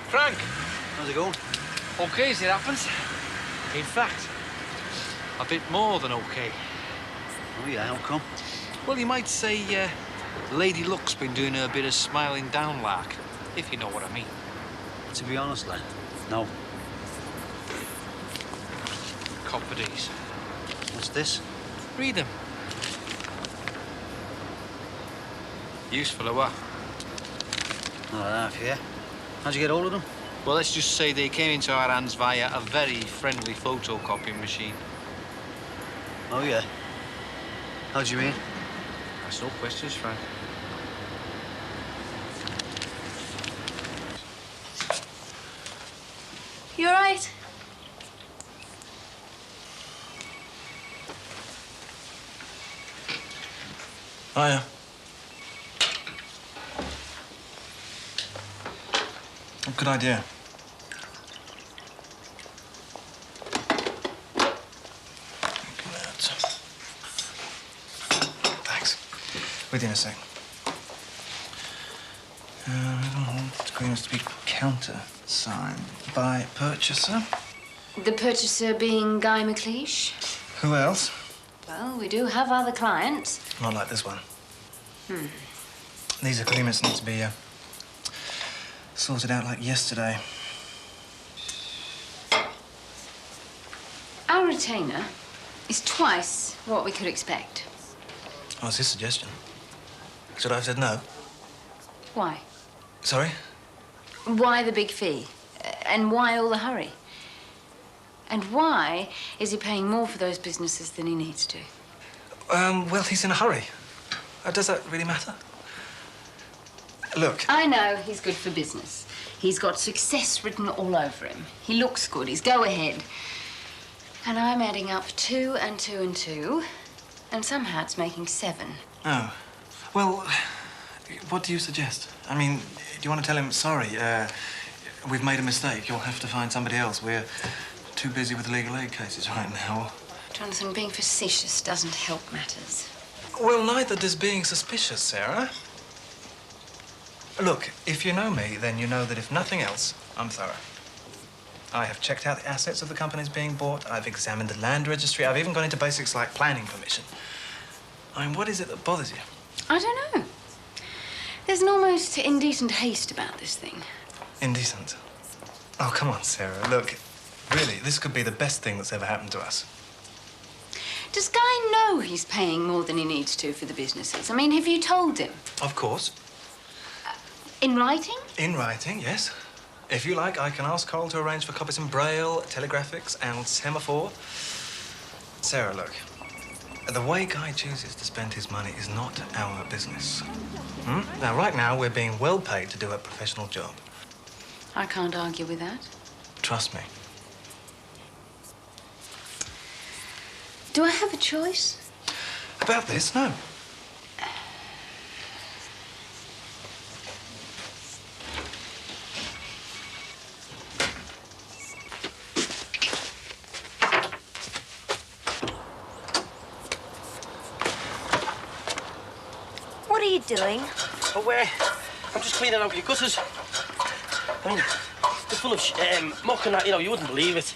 Frank! How's it going? OK, as it happens. In fact, a bit more than OK. Oh, yeah, how come? Well, you might say Lady Luck's been doing her bit of smiling down lark, if you know what I mean. To be honest, Len, no. Copper these. What's this? Read them. Useful, or what? Not enough, yeah. How'd you get hold of them? Well, let's just say they came into our hands via a very friendly photocopying machine. Oh, yeah? How do you mean? Ask no questions, Frank. You all right? Oh, yeah. Good idea. Thanks. With you in a sec. Agreements to be countersigned by purchaser. The purchaser being Guy McLeish? Who else? Well, we do have other clients. Not like this one. Hmm. These agreements need to be sorted out like yesterday. Our retainer is twice what we could expect. Oh, it's his suggestion. Should I have said no? Why? Sorry? Why the big fee? And why all the hurry? And why is he paying more for those businesses than he needs to? Well, he's in a hurry. Does that really matter? Look. I know he's good for business. He's got success written all over him. He looks good. He's go ahead. And I'm adding up 2 and 2 and 2. And somehow it's making 7. Oh. Well, what do you suggest? I mean, do you want to tell him, sorry, we've made a mistake. You'll have to find somebody else. We're too busy with legal aid cases right now. Jonathan, being facetious doesn't help matters. Well, neither does being suspicious, Sarah. Look, if you know me, then you know that if nothing else, I'm thorough. I have checked out the assets of the companies being bought. I've examined the land registry. I've even gone into basics like planning permission. I mean, what is it that bothers you? I don't know. There's an almost indecent haste about this thing. Indecent? Oh, come on, Sarah. Look, really, this could be the best thing that's ever happened to us. Does Guy know he's paying more than he needs to for the businesses? I mean, have you told him? Of course. In writing? In writing, yes. If you like, I can ask Cole to arrange for copies in Braille, telegraphics, and semaphore. Sarah, look. The way Guy chooses to spend his money is not our business. Now, right now, we're being well paid to do a professional job. I can't argue with that. Trust me. Do I have a choice? About this, no. What are you doing? Oh, I'm just cleaning out your gutters. I mean, they're full of muck and that, you know, you wouldn't believe it.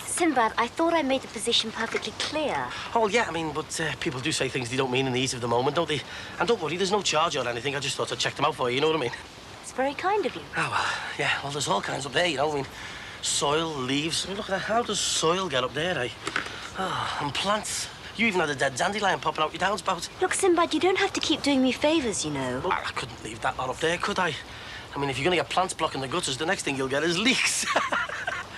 Sinbad, I thought I made the position perfectly clear. Oh, yeah, I mean, but people do say things they don't mean in the heat of the moment, don't they? And don't worry, there's no charge or anything. I just thought I'd check them out for you, you know what I mean? It's very kind of you. Oh, well, yeah, well, there's all kinds up there, you know, I mean, soil, leaves. I mean, look at that. How does soil get up there, eh? Oh, and plants. You even had a dead dandelion popping out your downspout. Look, Sinbad, you don't have to keep doing me favours, you know. Well, I couldn't leave that lot up there, could I? I mean, if you're going to get plants blocking the gutters, the next thing you'll get is leaks.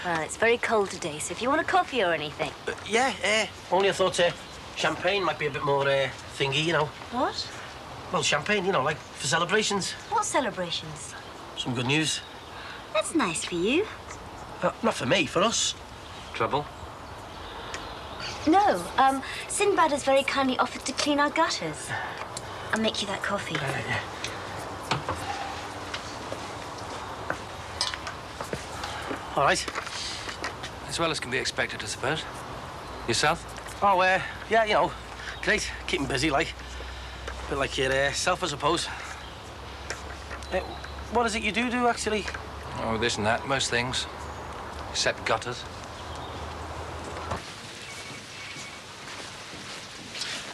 Well, it's very cold today, so if you want a coffee or anything. Yeah, only I thought champagne might be a bit more thingy, you know. What? Well, champagne, you know, like for celebrations. What celebrations? Some good news. That's nice for you. Not for me, for us. Trouble? No, Sinbad has very kindly offered to clean our gutters. I'll make you that coffee. Yeah. All right. As well as can be expected, I suppose. Yourself? Oh, yeah, you know, great. Keeping busy, like. A bit like yourself, I suppose. What is it you do, actually? Oh, this and that, most things. Except gutters.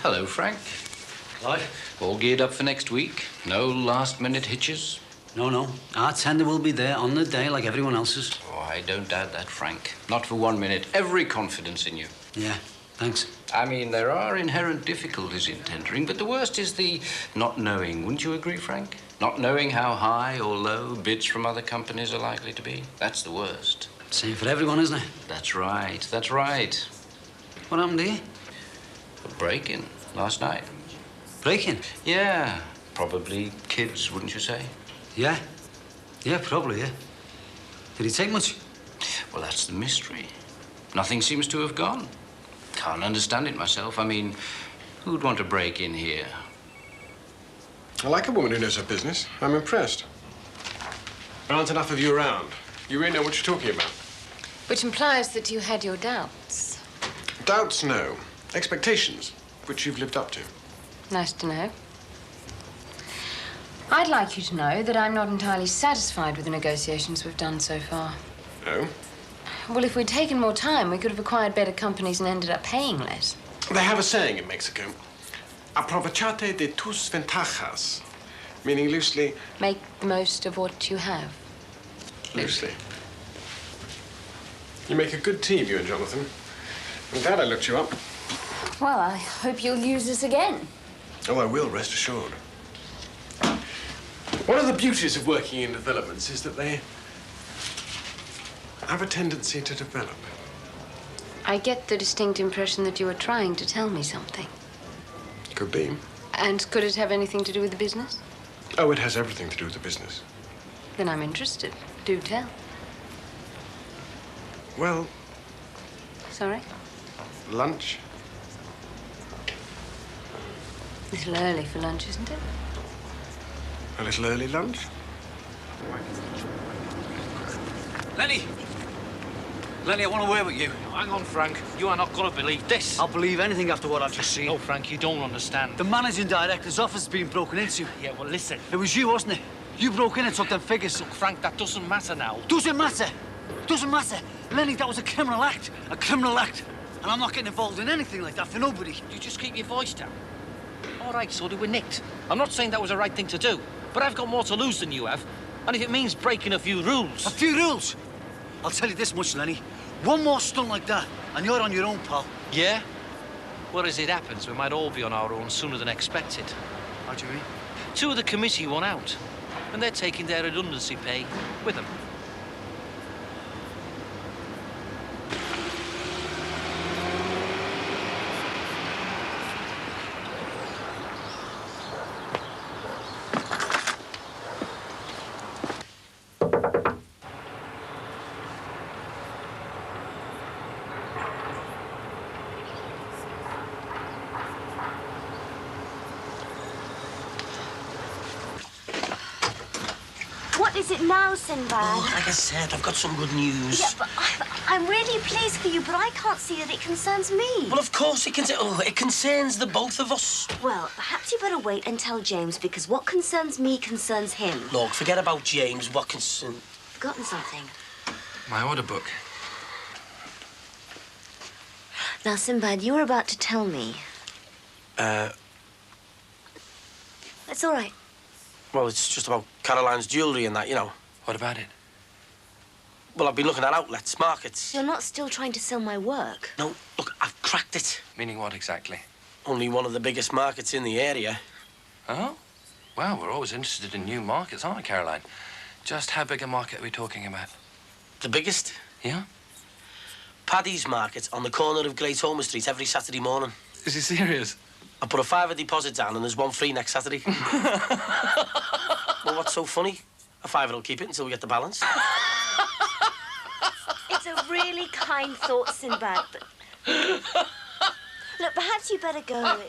Hello, Frank. Right. All geared up for next week? No last-minute hitches? No. Our tender will be there on the day like everyone else's. Oh, I don't doubt that, Frank. Not for 1 minute. Every confidence in you. Yeah, thanks. I mean, there are inherent difficulties in tendering, but the worst is the not knowing. Wouldn't you agree, Frank? Not knowing how high or low bids from other companies are likely to be. That's the worst. Same for everyone, isn't it? That's right. What happened here? A break-in last night. Break-in? Yeah, probably kids, wouldn't you say? Yeah. Yeah, probably, yeah. Did he take much? Well, that's the mystery. Nothing seems to have gone. Can't understand it myself. I mean, who'd want to break in here? I like a woman who knows her business. I'm impressed. There aren't enough of you around. You really know what you're talking about. Which implies that you had your doubts. Doubts, no. Expectations, which you've lived up to. Nice to know. I'd like you to know that I'm not entirely satisfied with the negotiations we've done so far. Oh? Well, if we'd taken more time, we could have acquired better companies and ended up paying less. They have a saying in Mexico, aprovechate de tus ventajas, meaning loosely... Make the most of what you have. Loosely. You make a good team, you and Jonathan. I'm glad I looked you up. Well, I hope you'll use us again. Oh, I will, rest assured. One of the beauties of working in developments is that they have a tendency to develop. I get the distinct impression that you were trying to tell me something. Could be. And could it have anything to do with the business? Oh, it has everything to do with the business. Then I'm interested. Do tell. Well... Sorry? Lunch? A little early for lunch, isn't it? A little early lunch? Lenny! Lenny, I want to word with you. Hang on, Frank. You are not going to believe this. I'll believe anything after what I've just seen. No, Frank, you don't understand. The managing director's office has been broken into. Yeah, well, listen. It was you, wasn't it? You broke in and took them figures. Look, Frank, that doesn't matter now. Doesn't matter. Doesn't matter. Lenny, that was a criminal act. A criminal act. And I'm not getting involved in anything like that for nobody. You just keep your voice down. All right, so they were nicked. I'm not saying that was the right thing to do, but I've got more to lose than you have. And if it means breaking a few rules... A few rules? I'll tell you this much, Lenny. One more stunt like that, and you're on your own, pal. Yeah? Well, as it happens, we might all be on our own sooner than expected. How do you mean? Two of the committee want out, and they're taking their redundancy pay with them. What is it now, Sinbad? Oh, like I said, I've got some good news. Yeah, but I'm really pleased for you, but I can't see that it concerns me. Well, of course it concerns... Oh, it concerns the both of us. Well, perhaps you better wait and tell James, because what concerns me concerns him. Look, forget about James. What concerns... Forgotten something. My order book. Now, Sinbad, you were about to tell me. It's all right. Well, it's just about Caroline's jewellery and that, you know. What about it? Well, I've been looking at outlets, markets. You're not still trying to sell my work? No, look, I've cracked it. Meaning what exactly? Only one of the biggest markets in the area. Oh? Well, we're always interested in new markets, aren't we, Caroline? Just how big a market are we talking about? The biggest? Yeah? Paddy's Market on the corner of Great Homer Street every Saturday morning. Is he serious? I put a £5 deposit down and there's one free next Saturday. Well, what's so funny? A £5 will keep it until we get the balance. It's a really kind thought, Sinbad, but... Look, perhaps you better go.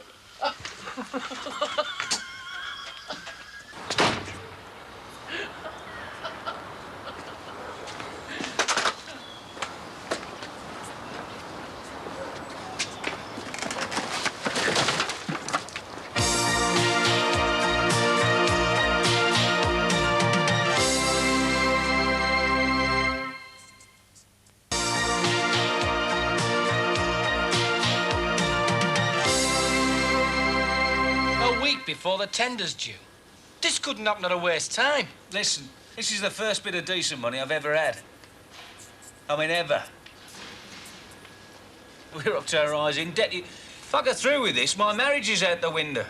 Before the tender's due. This couldn't happen at a waste time. Listen, this is the first bit of decent money I've ever had. I mean, ever. We're up to our eyes in debt. If I go through with this, my marriage is out the window.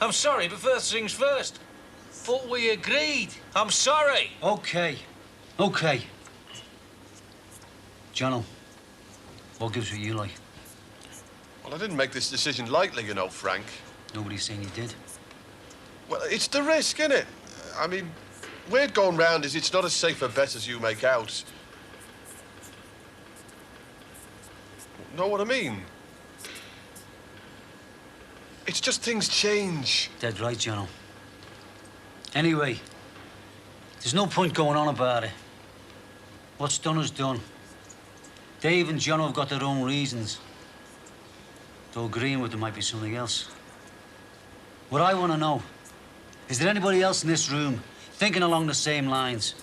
I'm sorry, but first things first. But we agreed. I'm sorry. OK. OK. Jono, what gives what you like? Well, I didn't make this decision lightly, you know, Frank. Nobody's saying you did. Well, it's the risk, innit? I mean, word going round is it's not as safe a bet as you make out. Know what I mean? It's just things change. Dead right, Jono. Anyway, there's no point going on about it. What's done is done. Dave and Jono have got their own reasons. Though agreeing with them might be something else. What I want to know, is there anybody else in this room thinking along the same lines?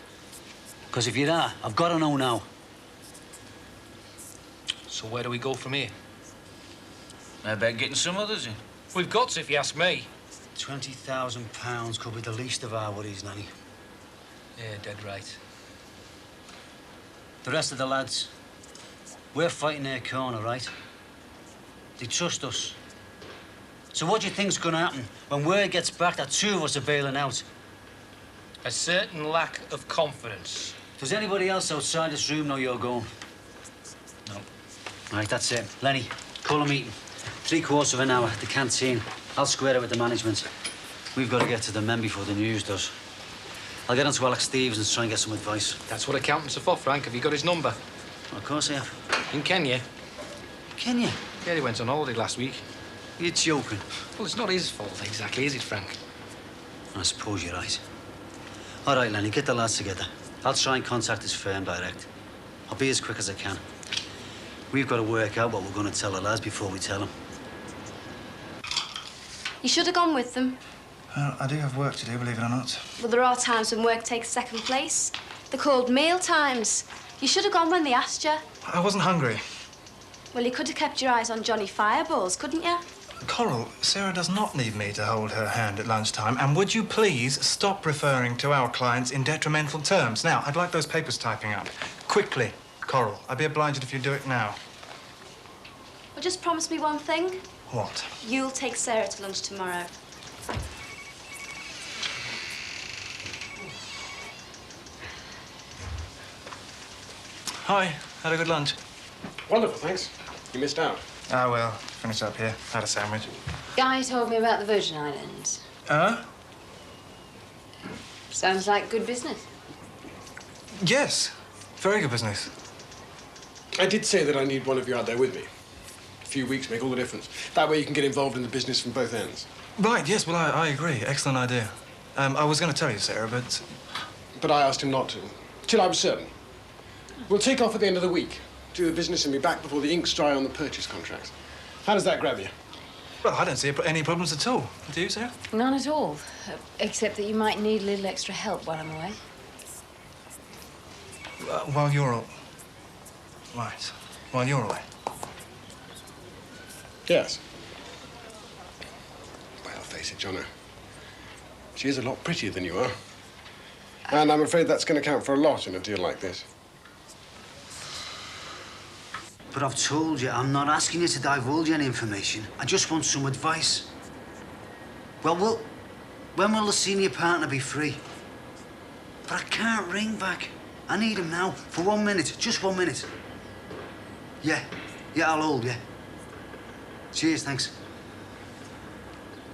Because if you are, I've got to know now. So where do we go from here? How about getting some others in? We've got to, if you ask me. £20,000 could be the least of our worries, Nanny. Yeah, dead right. The rest of the lads, we're fighting their corner, right? They trust us. So what do you think's gonna happen when word gets back that two of us are bailing out? A certain lack of confidence. Does anybody else outside this room know you're going? No. Right, that's it. Lenny, call a meeting. 3/4 of an hour at the canteen. I'll square it with the management. We've got to get to the men before the news does. I'll get on to Alex Steves and try and get some advice. That's what accountants are for, Frank. Have you got his number? Well, of course I have. In Kenya. Kenya? Yeah, he went on holiday last week. You're joking. Well, it's not his fault exactly, is it, Frank? I suppose you're right. All right, Lenny, get the lads together. I'll try and contact his firm direct. I'll be as quick as I can. We've got to work out what we're going to tell the lads before we tell them. You should have gone with them. Well, I do have work to do, believe it or not. Well, there are times when work takes second place. They're called meal times. You should have gone when they asked you. I wasn't hungry. Well, you could have kept your eyes on Johnny Fireballs, couldn't you? Coral, Sarah does not need me to hold her hand at lunchtime. And would you please stop referring to our clients in detrimental terms? Now, I'd like those papers typing up. Quickly, Coral. I'd be obliged if you do it now. Well, just promise me one thing. What? You'll take Sarah to lunch tomorrow. Hi, had a good lunch. Wonderful, thanks. You missed out. Ah, well, finish up here. Had a sandwich. Guy told me about the Virgin Islands. Sounds like good business. Yes, very good business. I did say that I need one of you out there with me. A few weeks make all the difference. That way you can get involved in the business from both ends. Right, yes, well, I agree. Excellent idea. I was going to tell you, Sarah, but... But I asked him not to, till I was certain. We'll take off at the end of the week, do the business and be back before the ink's dry on the purchase contracts. How does that grab you? Well, I don't see any problems at all. Do you, Sarah? None at all, except that you might need a little extra help while I'm away. While you're all... Right. While you're away. Yes. Well, face it, Jono. She is a lot prettier than you are. And I'm afraid that's going to count for a lot in a deal like this. But I've told you, I'm not asking you to divulge any information. I just want some advice. Well, when will the senior partner be free? But I can't ring back. I need him now, for 1 minute, just 1 minute. Yeah, I'll hold, yeah. Cheers, thanks.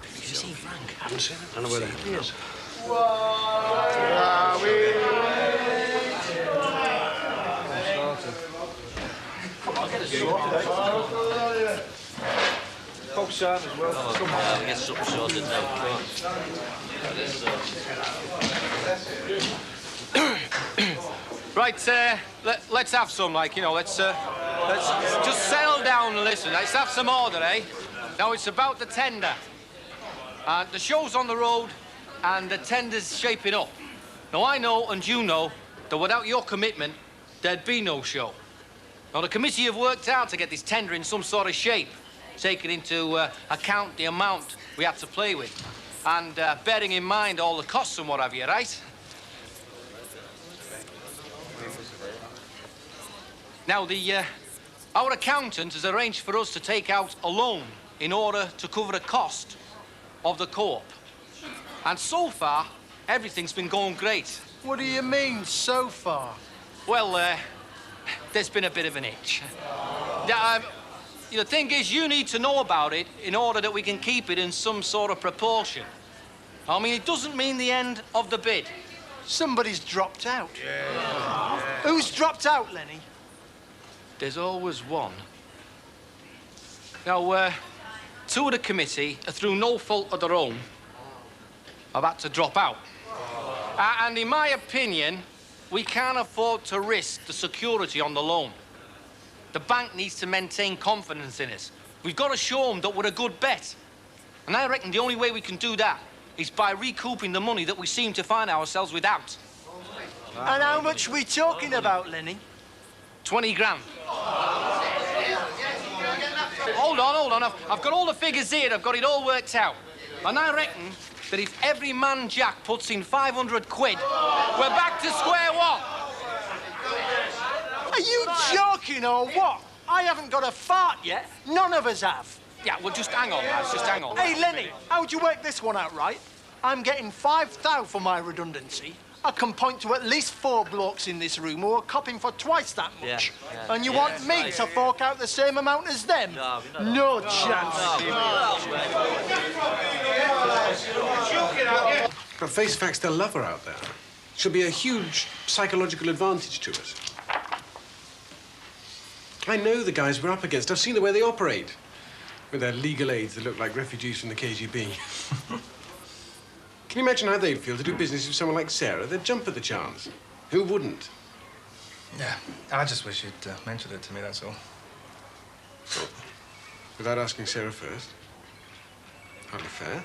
Have you seen Frank? I haven't seen him. I don't know where he is. Come on, get a sorted out. Folks as well. Come on, get something sorted now. Right, let's have some, like, you know, let's just settle down and listen. Let's have some order, eh? Now, it's about the tender. The show's on the road, and the tender's shaping up. Now, I know, and you know, that without your commitment, there'd be no show. Now, the committee have worked out to get this tender in some sort of shape, taking into account the amount we had to play with, and bearing in mind all the costs and what have you, right? Now, our accountant has arranged for us to take out a loan in order to cover the cost of the co-op. And so far, everything's been going great. What do you mean, so far? Well, there's been a bit of an itch. The thing is, you need to know about it in order that we can keep it in some sort of proportion. I mean, it doesn't mean the end of the bid. Somebody's dropped out. Who's dropped out, Lenny? There's always one. Now, two of the committee, through no fault of their own, have had to drop out. And in my opinion, we can't afford to risk the security on the loan. The bank needs to maintain confidence in us. We've got to show them that we're a good bet. And I reckon the only way we can do that is by recouping the money that we seem to find ourselves without. And how much are we talking about, Lenny? 20 grand. Hold on. I've got all the figures here. I've got it all worked out. And I reckon that if every man Jack puts in 500 quid, we're back to square one. Are you joking or what? I haven't got a fart yet. None of us have. Yeah, well, just hang on, lads. Just hang on. Hey, Lenny, how'd you work this one out, right? I'm getting 5,000 for my redundancy. I can point to at least 4 blokes in this room who are copping for twice that much. And you want me to fork out the same amount as them? No chance. But face facts, they'll love her out there. She'll be a huge psychological advantage to us. I know the guys we're up against. I've seen the way they operate. With their legal aids that look like refugees from the KGB. Can you imagine how they'd feel to do business with someone like Sarah? They'd jump at the chance. Who wouldn't? Yeah, I just wish you'd mentioned it to me, that's all. Oh. Without asking Sarah first? Hardly fair.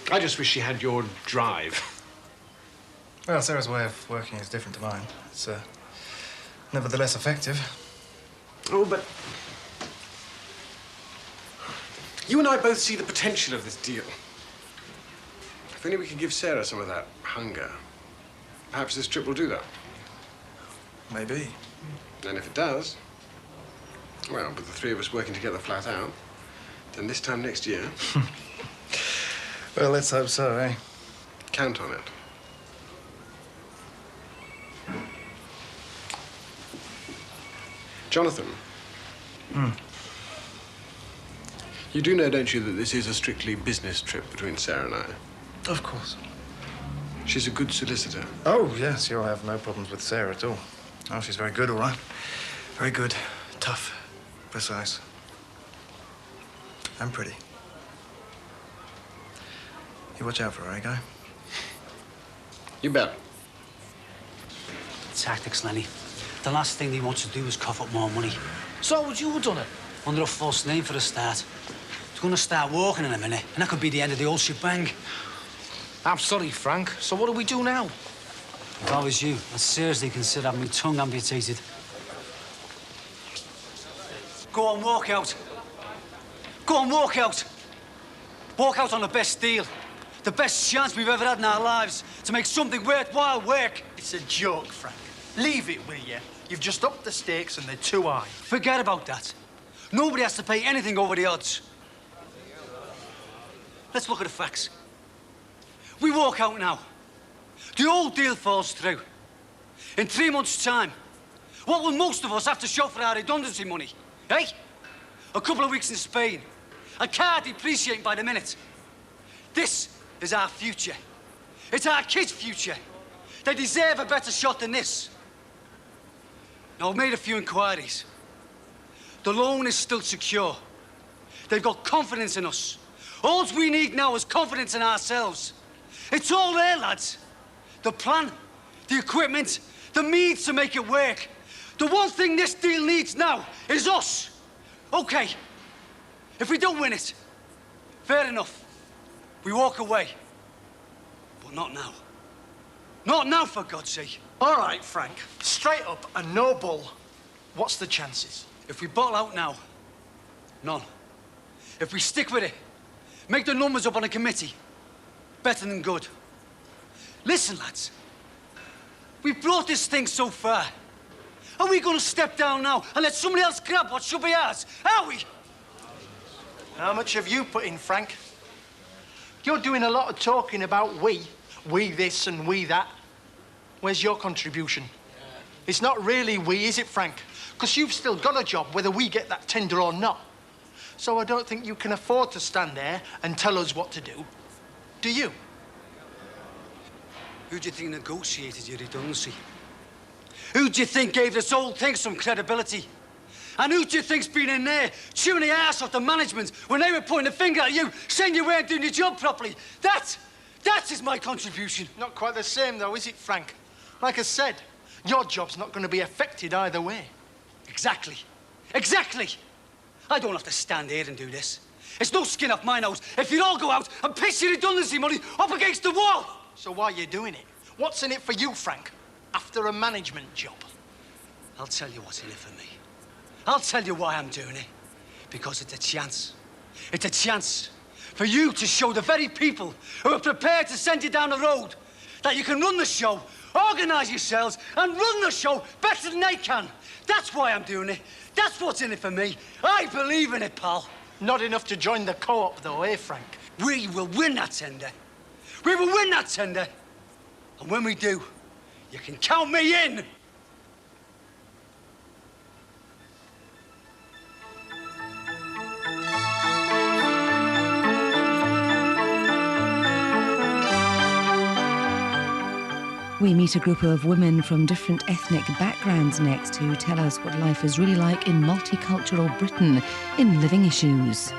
I just wish she had your drive. Well, Sarah's way of working is different to mine. It's nevertheless effective. Oh, but you and I both see the potential of this deal. If only we could give Sarah some of that hunger. Perhaps this trip will do that. Maybe. And if it does, well, with the three of us working together flat out, then this time next year... Well, let's hope so, eh? Count on it. Jonathan. You do know, don't you, that this is a strictly business trip between Sarah and I? Of course. She's a good solicitor. Oh, yes, you'll have no problems with Sarah at all. Oh, she's very good, all right. Very good, tough, precise, and pretty. You watch out for her, eh, Guy? You bet. Tactics, Lenny. The last thing they want to do is cough up more money. So would you have done it? Under a false name for a start. It's going to start walking in a minute, and that could be the end of the old shebang. I'm sorry, Frank. So what do we do now? If I was you, I'd seriously consider having my tongue amputated. Go on, walk out. Go on, walk out. Walk out on the best deal. The best chance we've ever had in our lives to make something worthwhile work. It's a joke, Frank. Leave it, will you? You've just upped the stakes and they're too high. Forget about that. Nobody has to pay anything over the odds. Let's look at the facts. We walk out now. The old deal falls through. In 3 months' time, what will most of us have to show for our redundancy money? Eh? A couple of weeks in Spain. A car depreciating by the minute. This is our future. It's our kids' future. They deserve a better shot than this. Now, I've made a few inquiries. The loan is still secure. They've got confidence in us. All we need now is confidence in ourselves. It's all there, lads. The plan, the equipment, the means to make it work. The one thing this deal needs now is us. Okay, if we don't win it, fair enough. We walk away. But not now. Not now, for God's sake. All right, Frank. Straight up and no bull. What's the chances? If we bottle out now, none. If we stick with it, make the numbers up on a committee, better than good. Listen, lads. We've brought this thing so far. Are we going to step down now and let somebody else grab what should be ours? Are we? How much have you put in, Frank? You're doing a lot of talking about we this and we that. Where's your contribution? It's not really we, is it, Frank? Because you've still got a job, whether we get that tender or not. So I don't think you can afford to stand there and tell us what to do. Do you? Who do you think negotiated your redundancy? Who do you think gave this whole thing some credibility? And who do you think's been in there chewing the arse off the management when they were pointing a finger at you, saying you weren't doing your job properly? That is my contribution. Not quite the same, though, is it, Frank? Like I said, your job's not going to be affected either way. Exactly. Exactly. I don't have to stand here and do this. It's no skin off my nose if you all go out and piss your redundancy money up against the wall. So why are you doing it? What's in it for you, Frank, after a management job? I'll tell you what's in it for me. I'll tell you why I'm doing it. Because it's a chance. It's a chance for you to show the very people who are prepared to send you down the road that you can run the show, organise yourselves, and run the show better than they can. That's why I'm doing it. That's what's in it for me. I believe in it, pal. Not enough to join the co-op, though, eh, Frank? We will win that tender. We will win that tender. And when we do, you can count me in. We meet a group of women from different ethnic backgrounds next who tell us what life is really like in multicultural Britain in Living Issues.